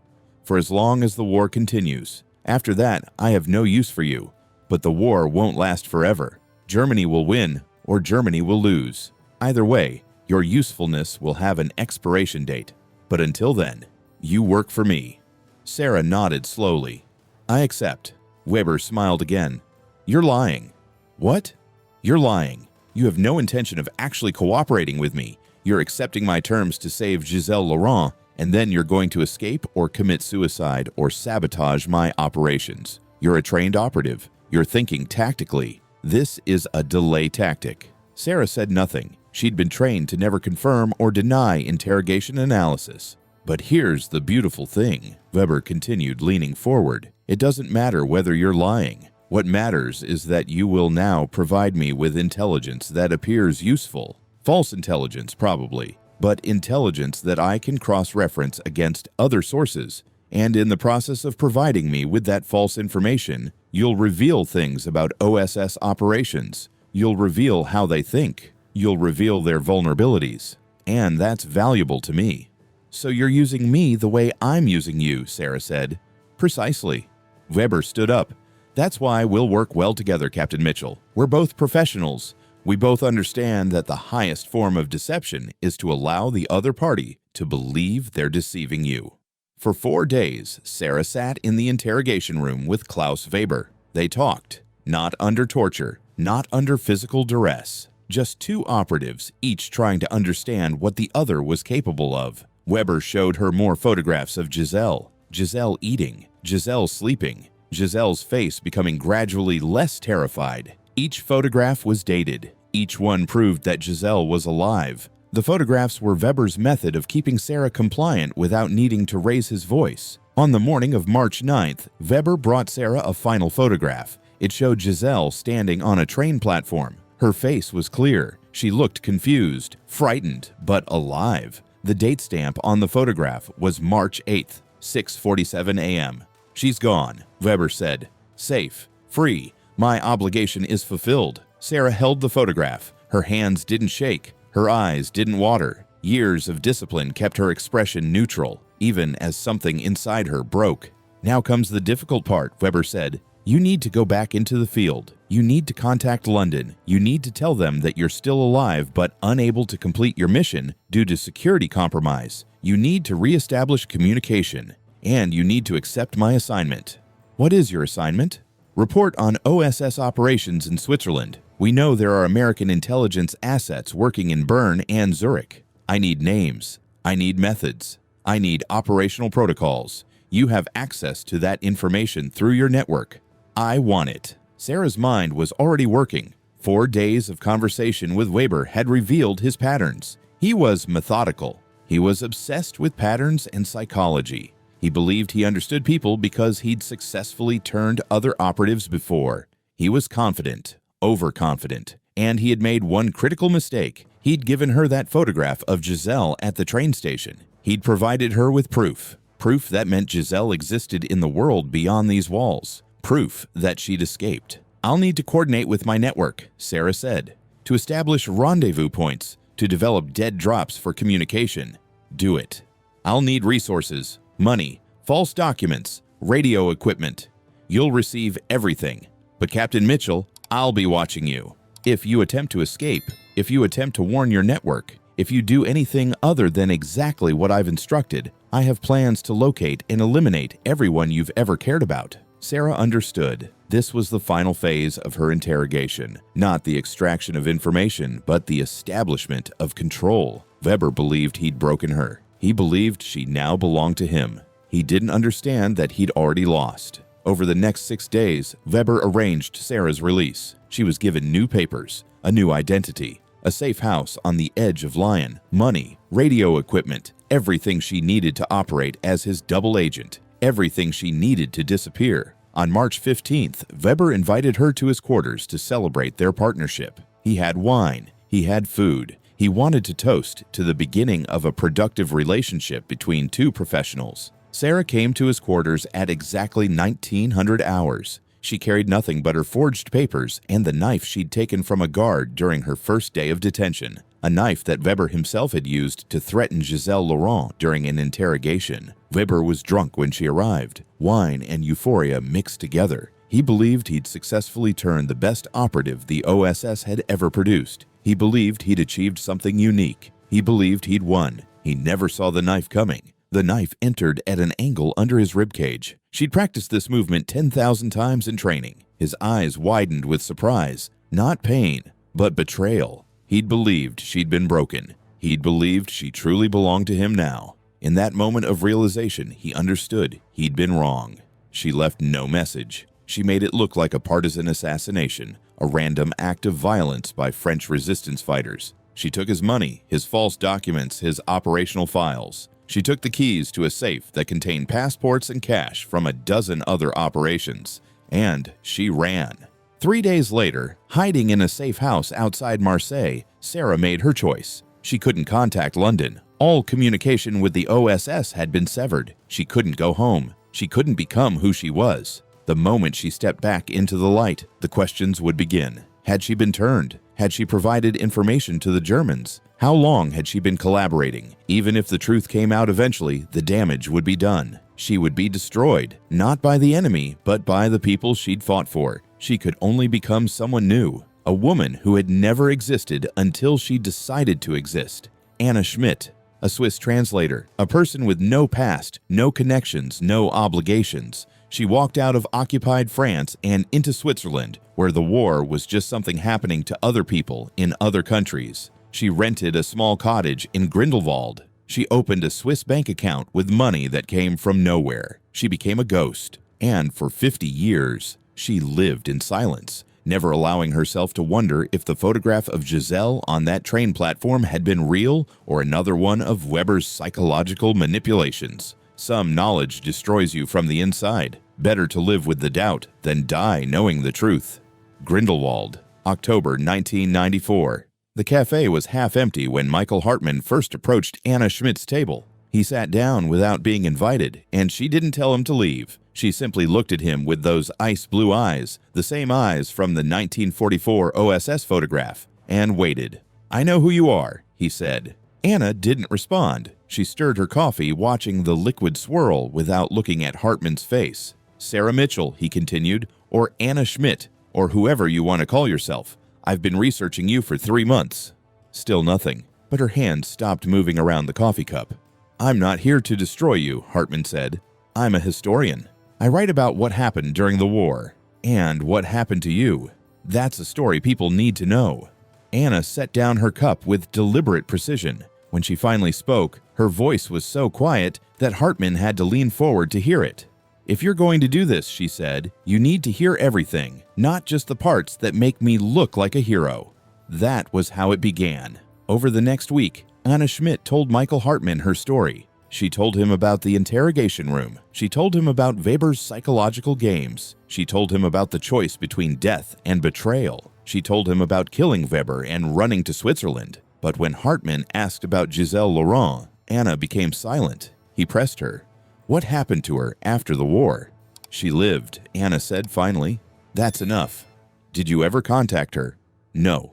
For as long as the war continues. After that, I have no use for you. But the war won't last forever. Germany will win, or Germany will lose. Either way, your usefulness will have an expiration date. But until then, you work for me. Sarah nodded slowly. I accept. Weber smiled again. You're lying. What? You're lying. You have no intention of actually cooperating with me. You're accepting my terms to save Giselle Laurent, and then you're going to escape or commit suicide or sabotage my operations. You're a trained operative. You're thinking tactically. This is a delay tactic. Sarah said nothing. She'd been trained to never confirm or deny interrogation analysis. But here's the beautiful thing, Weber continued, leaning forward. It doesn't matter whether you're lying. What matters is that you will now provide me with intelligence that appears useful. False intelligence, probably, but intelligence that I can cross-reference against other sources. And in the process of providing me with that false information, you'll reveal things about OSS operations. You'll reveal how they think. You'll reveal their vulnerabilities. And that's valuable to me. So you're using me the way I'm using you, Sarah said. Precisely. Weber stood up. That's why we'll work well together, Captain Mitchell. We're both professionals. We both understand that the highest form of deception is to allow the other party to believe they're deceiving you. For 4 days, Sarah sat in the interrogation room with Klaus Weber. They talked, not under torture, not under physical duress. Just two operatives, each trying to understand what the other was capable of. Weber showed her more photographs of Giselle. Giselle eating, Giselle sleeping, Giselle's face becoming gradually less terrified. Each photograph was dated. Each one proved that Giselle was alive. The photographs were Weber's method of keeping Sarah compliant without needing to raise his voice. On the morning of March 9th, Weber brought Sarah a final photograph. It showed Giselle standing on a train platform. Her face was clear. She looked confused, frightened, but alive. The date stamp on the photograph was March 8th, 6:47 a.m. She's gone, Weber said. Safe, free. My obligation is fulfilled. Sarah held the photograph. Her hands didn't shake. Her eyes didn't water. Years of discipline kept her expression neutral, even as something inside her broke. Now comes the difficult part, Weber said. You need to go back into the field. You need to contact London. You need to tell them that you're still alive but unable to complete your mission due to security compromise. You need to reestablish communication. And you need to accept my assignment. What is your assignment? Report on OSS operations in Switzerland. We know there are American intelligence assets working in Bern and Zurich. I need names. I need methods. I need operational protocols. You have access to that information through your network. I want it. Sarah's mind was already working. 4 days of conversation with Weber had revealed his patterns. He was methodical. He was obsessed with patterns and psychology. He believed he understood people because he'd successfully turned other operatives before. He was confident, overconfident, and he had made one critical mistake. He'd given her that photograph of Giselle at the train station. He'd provided her with proof that meant Giselle existed in the world beyond these walls, proof that she'd escaped. I'll need to coordinate with my network, Sarah said, to establish rendezvous points, to develop dead drops for communication. Do it. I'll need resources. Money, false documents, radio equipment. You'll receive everything. But Captain Mitchell, I'll be watching you. If you attempt to escape, if you attempt to warn your network, if you do anything other than exactly what I've instructed, I have plans to locate and eliminate everyone you've ever cared about. Sarah understood. This was the final phase of her interrogation. Not the extraction of information, but the establishment of control. Weber believed he'd broken her. He believed she now belonged to him. He didn't understand that he'd already lost. Over the next 6 days, Weber arranged Sarah's release. She was given new papers, a new identity, a safe house on the edge of Lyon, money, radio equipment, everything she needed to operate as his double agent, everything she needed to disappear. On March 15th, Weber invited her to his quarters to celebrate their partnership. He had wine. He had food. He wanted to toast to the beginning of a productive relationship between two professionals. Sarah came to his quarters at exactly 1900 hours. She carried nothing but her forged papers and the knife she'd taken from a guard during her first day of detention. a knife that Weber himself had used to threaten Giselle Laurent during an interrogation. Weber was drunk when she arrived. Wine and euphoria mixed together. He believed he'd successfully turned the best operative the OSS had ever produced. He believed he'd achieved something unique. He believed he'd won. He never saw the knife coming. The knife entered at an angle under his ribcage. She'd practiced this movement 10,000 times in training. His eyes widened with surprise, not pain, but betrayal. He'd believed she'd been broken. He'd believed she truly belonged to him now. In that moment of realization, he understood he'd been wrong. She left no message. She made it look like a partisan assassination, a random act of violence by French resistance fighters. She took his money, his false documents, his operational files. She took the keys to a safe that contained passports and cash from a dozen other operations. And she ran. 3 days later, hiding in a safe house outside Marseille, Sarah made her choice. She couldn't contact London. All communication with the OSS had been severed. She couldn't go home. She couldn't become who she was. The moment she stepped back into the light, the questions would begin. Had she been turned? Had she provided information to the Germans? How long had she been collaborating? Even if the truth came out eventually, the damage would be done. She would be destroyed, not by the enemy, but by the people she'd fought for. She could only become someone new, a woman who had never existed until she decided to exist. Anna Schmidt, a Swiss translator, a person with no past, no connections, no obligations. She walked out of occupied France and into Switzerland, where the war was just something happening to other people in other countries. She rented a small cottage in Grindelwald. She opened a Swiss bank account with money that came from nowhere. She became a ghost, and for 50 years, she lived in silence, never allowing herself to wonder if the photograph of Giselle on that train platform had been real or another one of Weber's psychological manipulations. Some knowledge destroys you from the inside. Better to live with the doubt than die knowing the truth. Grindelwald, October 1994. The cafe was half empty when Michael Hartman first approached Anna Schmidt's table. He sat down without being invited, and she didn't tell him to leave. She simply looked at him with those ice blue eyes, the same eyes from the 1944 OSS photograph, and waited. "I know who you are," he said. Anna didn't respond. She stirred her coffee, watching the liquid swirl without looking at Hartman's face. "Sarah Mitchell," he continued, "or Anna Schmidt, or whoever you want to call yourself. I've been researching you for 3 months. Still nothing, but her hand stopped moving around the coffee cup. "I'm not here to destroy you," Hartman said. "I'm a historian. I write about what happened during the war, and what happened to you. That's a story people need to know." Anna set down her cup with deliberate precision. When she finally spoke, her voice was so quiet that Hartman had to lean forward to hear it. "If you're going to do this," she said, "you need to hear everything, not just the parts that make me look like a hero." That was how it began. Over the next week, Anna Schmidt told Michael Hartman her story. She told him about the interrogation room. She told him about Weber's psychological games. She told him about the choice between death and betrayal. She told him about killing Weber and running to Switzerland. But when Hartman asked about Giselle Laurent, Anna became silent. He pressed her. What happened to her after the war? "She lived," Anna said finally. "That's enough." "Did you ever contact her?" "No."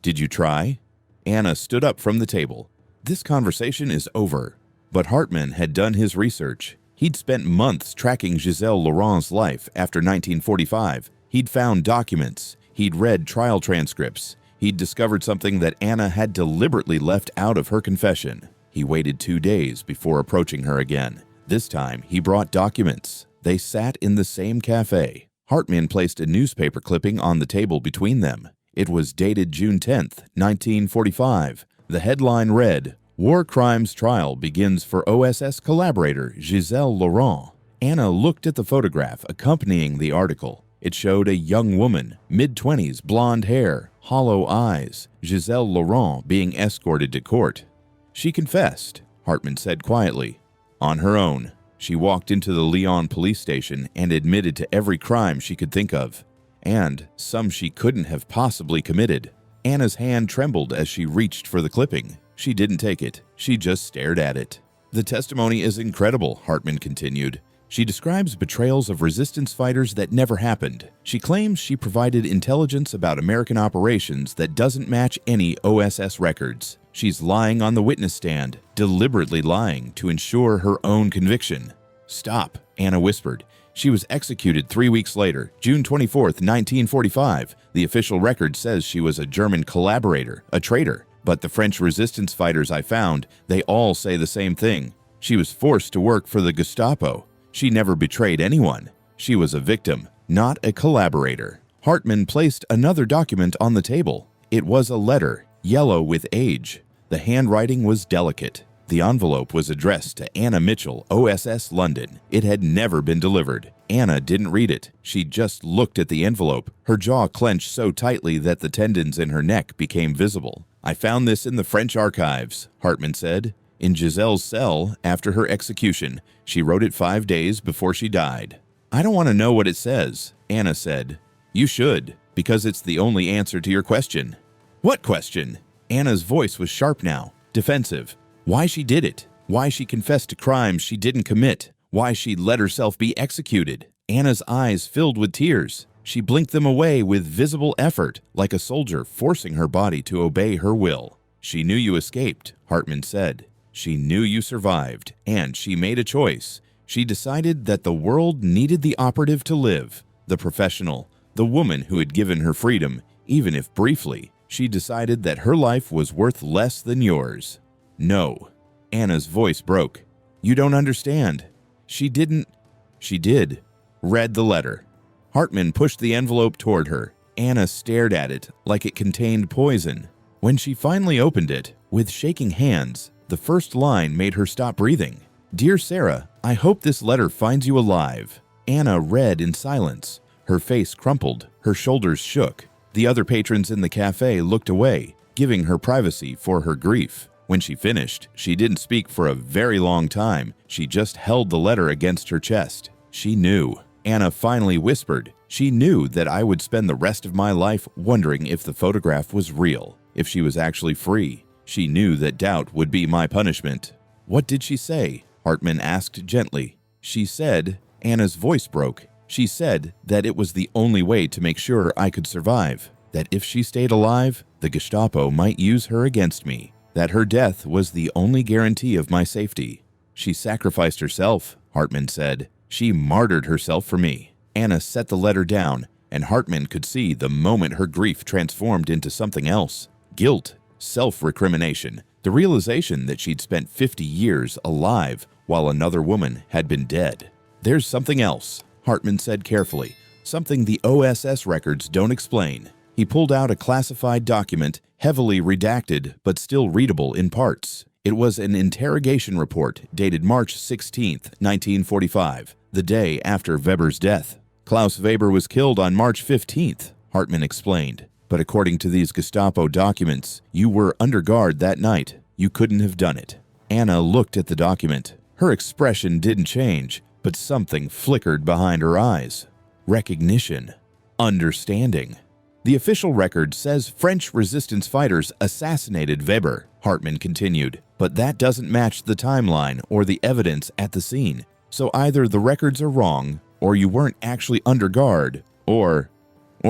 "Did you try?" Anna stood up from the table. "This conversation is over." But Hartman had done his research. He'd spent months tracking Giselle Laurent's life after 1945. He'd found documents. He'd read trial transcripts. He'd discovered something that Anna had deliberately left out of her confession. He waited 2 days before approaching her again. This time, he brought documents. They sat in the same cafe. Hartman placed a newspaper clipping on the table between them. It was dated June 10th, 1945. The headline read, "War Crimes Trial Begins for OSS Collaborator Giselle Laurent." Anna looked at the photograph accompanying the article. It showed a young woman, mid-20s, blonde hair, hollow eyes, Giselle Laurent being escorted to court. "She confessed," Hartman said quietly. "On her own. She walked into the Lyon police station and admitted to every crime she could think of, and some she couldn't have possibly committed." Anna's hand trembled as she reached for the clipping. She didn't take it. She just stared at it. "The testimony is incredible," Hartman continued. She describes betrayals of resistance fighters that never happened. She claims she provided intelligence about American operations that doesn't match any OSS records. She's lying on the witness stand, deliberately lying to ensure her own conviction. "Stop," Anna whispered. She was executed 3 weeks later, June 24, 1945. The official record says she was a German collaborator, a traitor. But the French resistance fighters I found, they all say the same thing. She was forced to work for the Gestapo. She never betrayed anyone. She was a victim, not a collaborator. Hartman placed another document on the table. It was a letter, yellow with age. The handwriting was delicate. The envelope was addressed to Anna Mitchell, OSS London. It had never been delivered. Anna didn't read it. She just looked at the envelope. Her jaw clenched so tightly that the tendons in her neck became visible. "I found this in the French archives," Hartman said. "In Giselle's cell after her execution. She wrote it 5 days before she died." "I don't want to know what it says," Anna said. "You should, because it's the only answer to your question." "What question?" Anna's voice was sharp now, defensive. Why she did it. Why she confessed to crimes she didn't commit. Why she let herself be executed. Anna's eyes filled with tears. She blinked them away with visible effort, like a soldier forcing her body to obey her will. "She knew you escaped," Hartman said. "She knew you survived, and she made a choice. She decided that the world needed the operative to live, the professional, the woman who had given her freedom, even if briefly. She decided that her life was worth less than yours." "No." Anna's voice broke. "You don't understand. She didn't." "She did." Read the letter. Hartman pushed the envelope toward her. Anna stared at it like it contained poison. When she finally opened it, with shaking hands, the first line made her stop breathing. "Dear Sarah, I hope this letter finds you alive." Anna read in silence. Her face crumpled, her shoulders shook. The other patrons in the cafe looked away, giving her privacy for her grief. When she finished, she didn't speak for a very long time. She just held the letter against her chest. "She knew." Anna finally whispered. "She knew that I would spend the rest of my life wondering if the photograph was real, if she was actually free. She knew that doubt would be my punishment." "What did she say?" Hartman asked gently. "She said," Anna's voice broke. "She said that it was the only way to make sure I could survive. That if she stayed alive, the Gestapo might use her against me. That her death was the only guarantee of my safety. She sacrificed herself," Hartman said. "She martyred herself for me." Anna set the letter down, and Hartman could see the moment her grief transformed into something else. Guilt, self-recrimination, the realization that she'd spent 50 years alive while another woman had been dead. "There's something else," Hartman said carefully. "Something the OSS records don't explain." He pulled out a classified document, heavily redacted but still readable in parts. It was an interrogation report dated March 16, 1945, the day after Weber's death. "Klaus Weber was killed on March 15th, Hartman explained. "But according to these Gestapo documents, you were under guard that night. You couldn't have done it." Anna looked at the document. Her expression didn't change, but something flickered behind her eyes. Recognition. Understanding. "The official record says French resistance fighters assassinated Weber," Hartman continued, "but that doesn't match the timeline or the evidence at the scene. So either the records are wrong, or you weren't actually under guard, or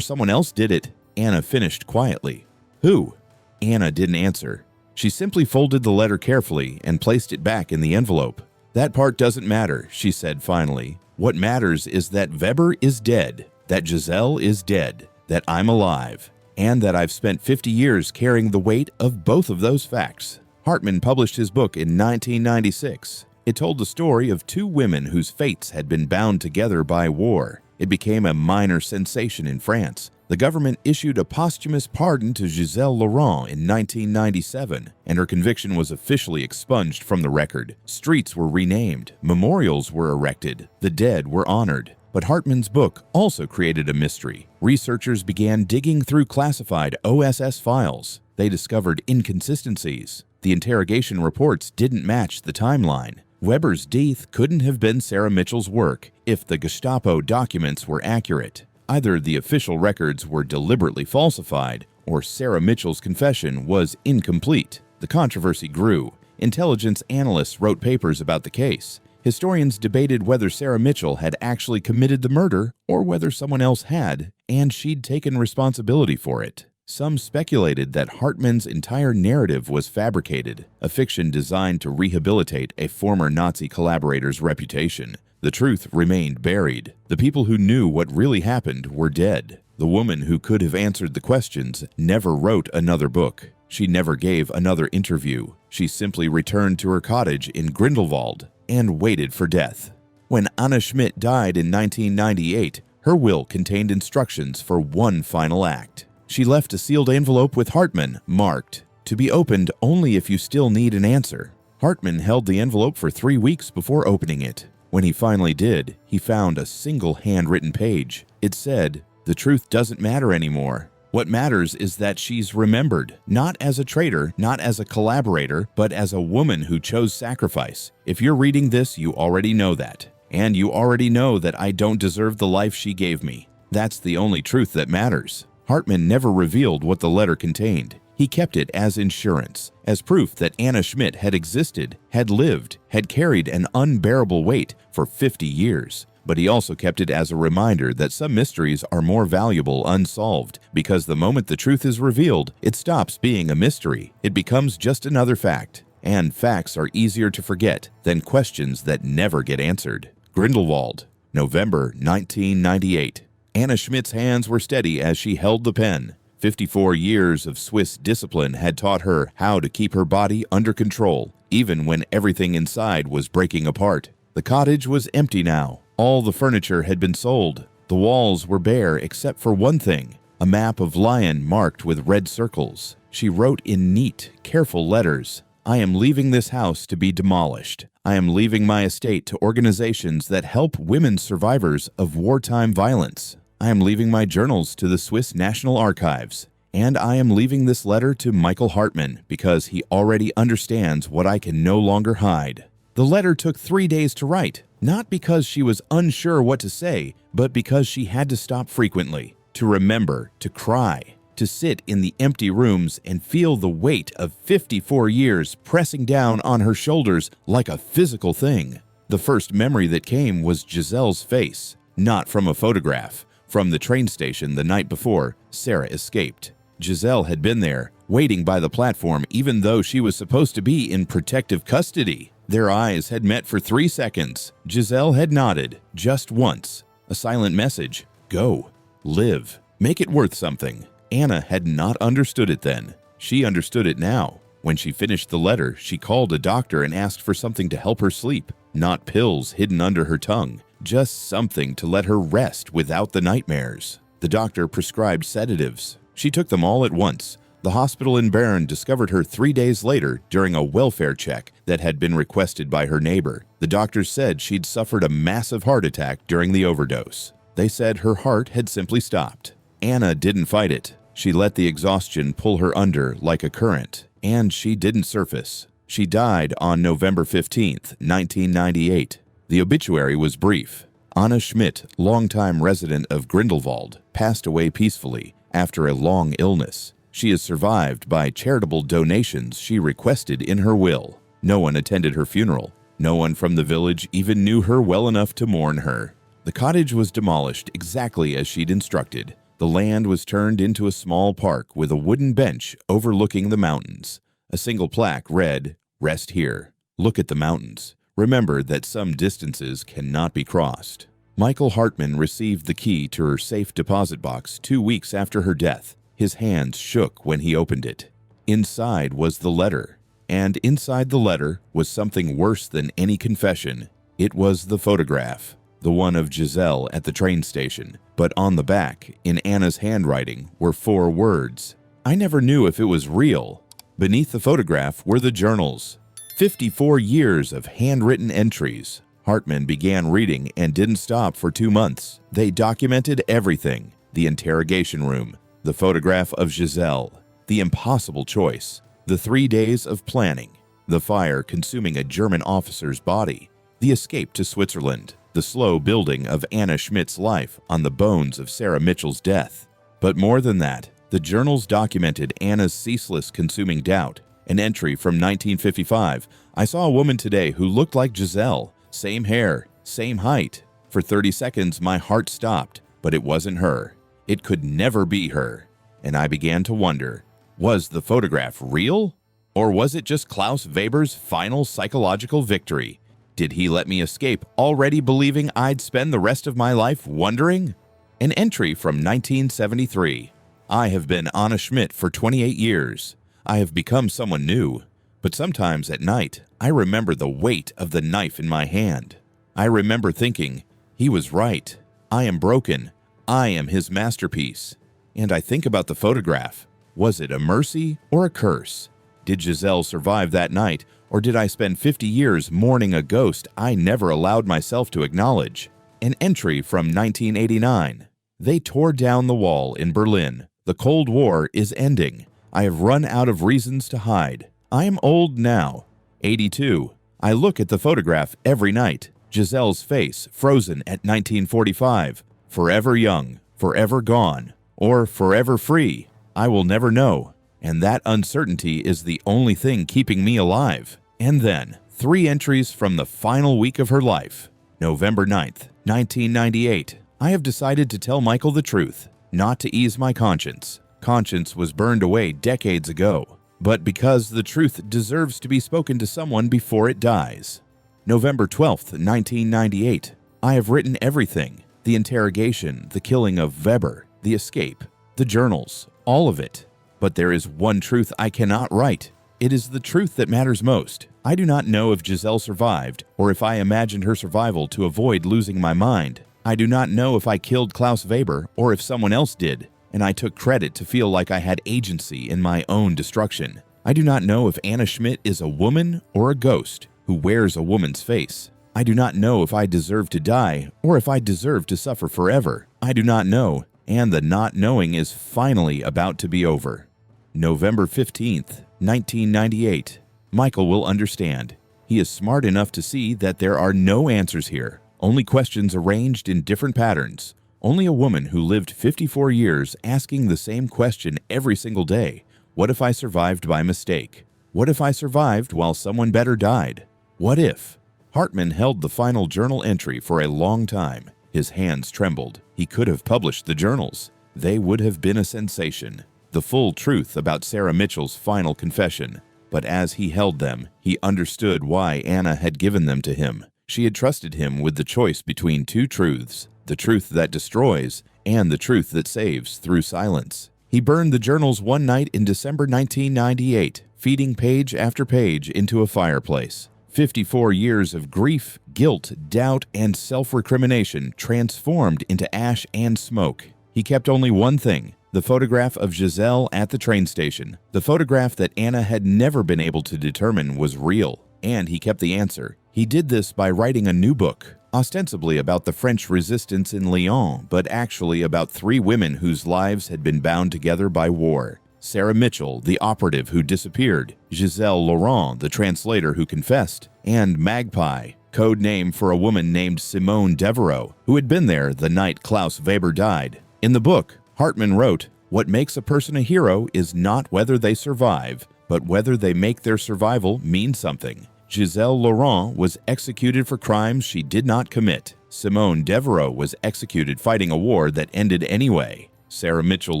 someone else did it." Anna finished quietly. "Who?" Anna didn't answer. She simply folded the letter carefully and placed it back in the envelope. "That part doesn't matter," she said finally. "What matters is that Weber is dead, that Giselle is dead, that I'm alive, and that I've spent 50 years carrying the weight of both of those facts." Hartman published his book in 1996. It told the story of two women whose fates had been bound together by war. It became a minor sensation in France. The government issued a posthumous pardon to Giselle Laurent in 1997, and her conviction was officially expunged from the record. Streets were renamed, memorials were erected, the dead were honored. But Hartman's book also created a mystery. Researchers began digging through classified OSS files. They discovered inconsistencies. The interrogation reports didn't match the timeline. Weber's death couldn't have been Sarah Mitchell's work if the Gestapo documents were accurate. Either the official records were deliberately falsified, or Sarah Mitchell's confession was incomplete. The controversy grew. Intelligence analysts wrote papers about the case. Historians debated whether Sarah Mitchell had actually committed the murder or whether someone else had, and she'd taken responsibility for it. Some speculated that Hartman's entire narrative was fabricated, a fiction designed to rehabilitate a former Nazi collaborator's reputation. The truth remained buried. The people who knew what really happened were dead. The woman who could have answered the questions never wrote another book. She never gave another interview. She simply returned to her cottage in Grindelwald and waited for death. When Anna Schmidt died in 1998, her will contained instructions for one final act. She left a sealed envelope with Hartman, marked, "To be opened only if you still need an answer." Hartman held the envelope for 3 weeks before opening it. When he finally did, he found a single handwritten page. It said, "The truth doesn't matter anymore. What matters is that she's remembered, not as a traitor, not as a collaborator, but as a woman who chose sacrifice. If you're reading this, you already know that. And you already know that I don't deserve the life she gave me. That's the only truth that matters." Hartman never revealed what the letter contained. He kept it as insurance, as proof that Anna Schmidt had existed, had lived, had carried an unbearable weight for 50 years. But he also kept it as a reminder that some mysteries are more valuable unsolved, because the moment the truth is revealed, it stops being a mystery. It becomes just another fact. And facts are easier to forget than questions that never get answered. Grindelwald, November 1998. Anna Schmidt's hands were steady as she held the pen. 54 years of Swiss discipline had taught her how to keep her body under control, even when everything inside was breaking apart. The cottage was empty now. All the furniture had been sold. The walls were bare except for one thing, a map of Lyon marked with red circles. She wrote in neat, careful letters, "I am leaving this house to be demolished. I am leaving my estate to organizations that help women survivors of wartime violence. I am leaving my journals to the Swiss National Archives. And I am leaving this letter to Michael Hartman because he already understands what I can no longer hide." The letter took 3 days to write, not because she was unsure what to say, but because she had to stop frequently, to remember, to cry, to sit in the empty rooms and feel the weight of 54 years pressing down on her shoulders like a physical thing. The first memory that came was Giselle's face, not from a photograph. From the train station the night before, Sarah escaped. Giselle had been there, waiting by the platform even though she was supposed to be in protective custody. Their eyes had met for 3 seconds. Giselle had nodded, just once. A silent message, "Go, live, make it worth something." Anna had not understood it then. She understood it now. When she finished the letter, she called a doctor and asked for something to help her sleep. Not pills hidden under her tongue, just something to let her rest without the nightmares. The doctor prescribed sedatives. She took them all at once. The hospital in Bern discovered her 3 days later during a welfare check that had been requested by her neighbor. The doctors said she'd suffered a massive heart attack during the overdose. They said her heart had simply stopped. Anna didn't fight it. She let the exhaustion pull her under like a current, and she didn't surface. She died on November 15th, 1998. The obituary was brief. Anna Schmidt, longtime resident of Grindelwald, passed away peacefully after a long illness. She is survived by charitable donations she requested in her will. No one attended her funeral. No one from the village even knew her well enough to mourn her. The cottage was demolished exactly as she'd instructed. The land was turned into a small park with a wooden bench overlooking the mountains. A single plaque read, "Rest here. Look at the mountains. Remember that some distances cannot be crossed." Michael Hartman received the key to her safe deposit box 2 weeks after her death. His hands shook when he opened it. Inside was the letter, and inside the letter was something worse than any confession. It was the photograph, the one of Giselle at the train station. But on the back, in Anna's handwriting, were 4 words. I never knew if it was real. Beneath the photograph were the journals. 54 years of handwritten entries. Hartman began reading and didn't stop for 2 months. They documented everything: the interrogation room, the photograph of Giselle, the impossible choice, the 3 days of planning, the fire consuming a German officer's body, the escape to Switzerland, the slow building of Anna Schmidt's life on the bones of Sarah Mitchell's death. But more than that, the journals documented Anna's ceaseless consuming doubt. An entry from 1955, "I saw a woman today who looked like Giselle. Same hair, same height. For 30 seconds, my heart stopped, but it wasn't her. It could never be her. And I began to wonder, was the photograph real? Or was it just Klaus Weber's final psychological victory? Did he let me escape already believing I'd spend the rest of my life wondering? An entry from 1973. I have been Anna Schmidt for 28 years. I have become someone new. But sometimes at night, I remember the weight of the knife in my hand. I remember thinking, he was right. I am broken. I am his masterpiece. And I think about the photograph. Was it a mercy or a curse? Did Giselle survive that night, or did I spend 50 years mourning a ghost I never allowed myself to acknowledge? An entry from 1989. They tore down the wall in Berlin. The Cold War is ending. I have run out of reasons to hide. I am old now, 82. I look at the photograph every night. Giselle's face frozen at 1945. Forever young, forever gone, or forever free. I will never know. And that uncertainty is the only thing keeping me alive. And then, 3 entries from the final week of her life. November 9th, 1998. I have decided to tell Michael the truth, not to ease my conscience. Conscience was burned away decades ago, but because the truth deserves to be spoken to someone before it dies. November 12th, 1998. I have written everything. The interrogation, the killing of Weber, the escape, the journals, all of it. But there is one truth I cannot write. It is the truth that matters most. I do not know if Giselle survived, or if I imagined her survival to avoid losing my mind. I do not know if I killed Klaus Weber, or if someone else did, and I took credit to feel like I had agency in my own destruction. I do not know if Anna Schmidt is a woman or a ghost who wears a woman's face. I do not know if I deserve to die, or if I deserve to suffer forever. I do not know, and the not knowing is finally about to be over. November 15th, 1998. Michael will understand. He is smart enough to see that there are no answers here, only questions arranged in different patterns. Only a woman who lived 54 years asking the same question every single day. What if I survived by mistake? What if I survived while someone better died? What if? Hartman held the final journal entry for a long time. His hands trembled. He could have published the journals. They would have been a sensation. The full truth about Sarah Mitchell's final confession. But as he held them, he understood why Anna had given them to him. She had trusted him with the choice between 2 truths, the truth that destroys and the truth that saves through silence. He burned the journals one night in December 1998, feeding page after page into a fireplace. 54 years of grief, guilt, doubt, and self-recrimination transformed into ash and smoke. He kept only one thing, the photograph of Giselle at the train station, the photograph that Anna had never been able to determine was real. And he kept the answer. He did this by writing a new book, ostensibly about the French resistance in Lyon, but actually about 3 women whose lives had been bound together by war. Sarah Mitchell, the operative who disappeared, Giselle Laurent, the translator who confessed, and Magpie, code name for a woman named Simone Devereaux, who had been there the night Klaus Weber died. In the book, Hartman wrote, "What makes a person a hero is not whether they survive, but whether they make their survival mean something." Giselle Laurent was executed for crimes she did not commit. Simone Devereaux was executed fighting a war that ended anyway. Sarah Mitchell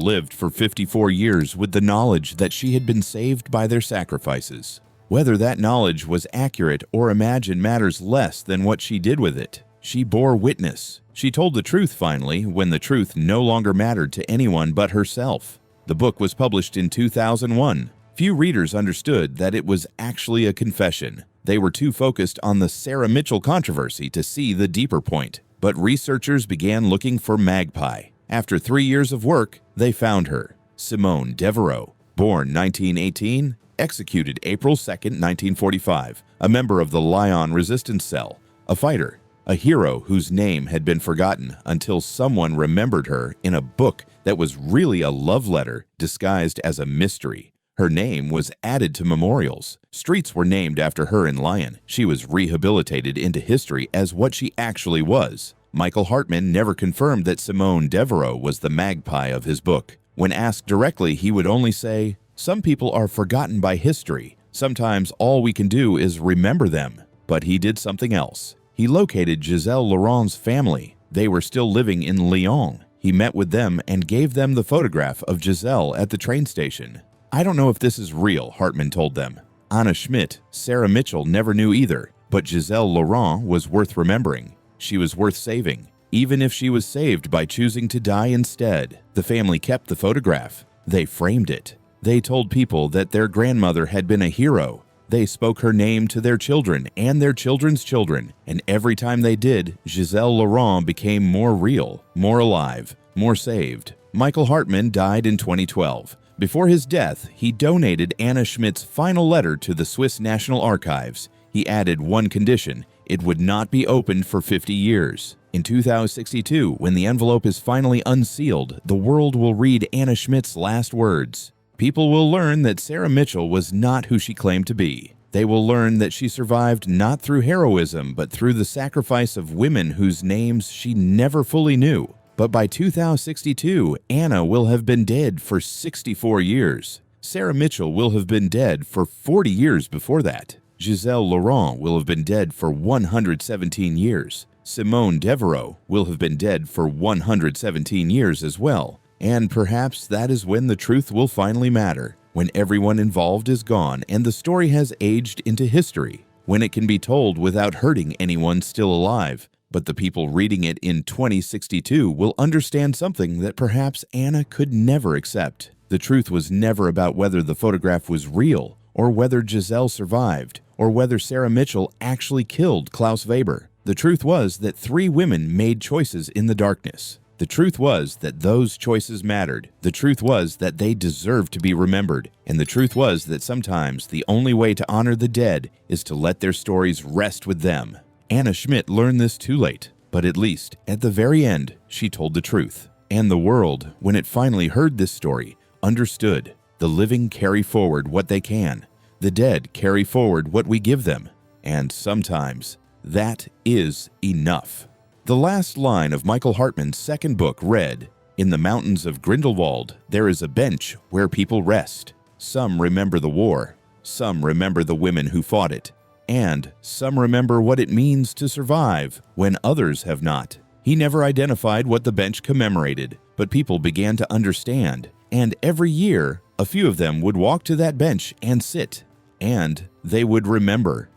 lived for 54 years with the knowledge that she had been saved by their sacrifices. Whether that knowledge was accurate or imagined matters less than what she did with it. She bore witness. She told the truth finally when the truth no longer mattered to anyone but herself. The book was published in 2001. Few readers understood that it was actually a confession. They were too focused on the Sarah Mitchell controversy to see the deeper point. But researchers began looking for Magpie. After 3 years of work, they found her. Simone Devereaux, born 1918, executed April 2, 1945, a member of the Lyon resistance cell, a fighter, a hero whose name had been forgotten until someone remembered her in a book that was really a love letter disguised as a mystery. Her name was added to memorials. Streets were named after her in Lyon. She was rehabilitated into history as what she actually was. Michael Hartman never confirmed that Simone Devereaux was the Magpie of his book. When asked directly, he would only say, "Some people are forgotten by history. Sometimes all we can do is remember them." But he did something else. He located Giselle Laurent's family. They were still living in Lyon. He met with them and gave them the photograph of Giselle at the train station. "I don't know if this is real," Hartman told them. Anna Schmidt, Sarah Mitchell never knew either, but Giselle Laurent was worth remembering. She was worth saving, even if she was saved by choosing to die instead. The family kept the photograph. They framed it. They told people that their grandmother had been a hero. They spoke her name to their children and their children's children, and every time they did, Giselle Laurent became more real, more alive, more saved. Michael Hartman died in 2012. Before his death, he donated Anna Schmidt's final letter to the Swiss National Archives. He added one condition: it would not be opened for 50 years. In 2062, when the envelope is finally unsealed, the world will read Anna Schmidt's last words. People will learn that Sarah Mitchell was not who she claimed to be. They will learn that she survived not through heroism, but through the sacrifice of women whose names she never fully knew. But by 2062, Anna will have been dead for 64 years. Sarah Mitchell will have been dead for 40 years before that. Giselle Laurent will have been dead for 117 years. Simone Devereaux will have been dead for 117 years as well. And perhaps that is when the truth will finally matter, when everyone involved is gone and the story has aged into history, when it can be told without hurting anyone still alive. But the people reading it in 2062 will understand something that perhaps Anna could never accept. The truth was never about whether the photograph was real, or whether Giselle survived, or whether Sarah Mitchell actually killed Klaus Weber. The truth was that 3 women made choices in the darkness. The truth was that those choices mattered. The truth was that they deserved to be remembered. And the truth was that sometimes the only way to honor the dead is to let their stories rest with them. Anna Schmidt learned this too late, but at least, at the very end, she told the truth. And the world, when it finally heard this story, understood. The living carry forward what they can. The dead carry forward what we give them. And sometimes, that is enough. The last line of Michael Hartman's second book read, "In the mountains of Grindelwald, there is a bench where people rest. Some remember the war. Some remember the women who fought it. And some remember what it means to survive when others have not." He never identified what the bench commemorated, but people began to understand. And every year, a few of them would walk to that bench and sit. And they would remember.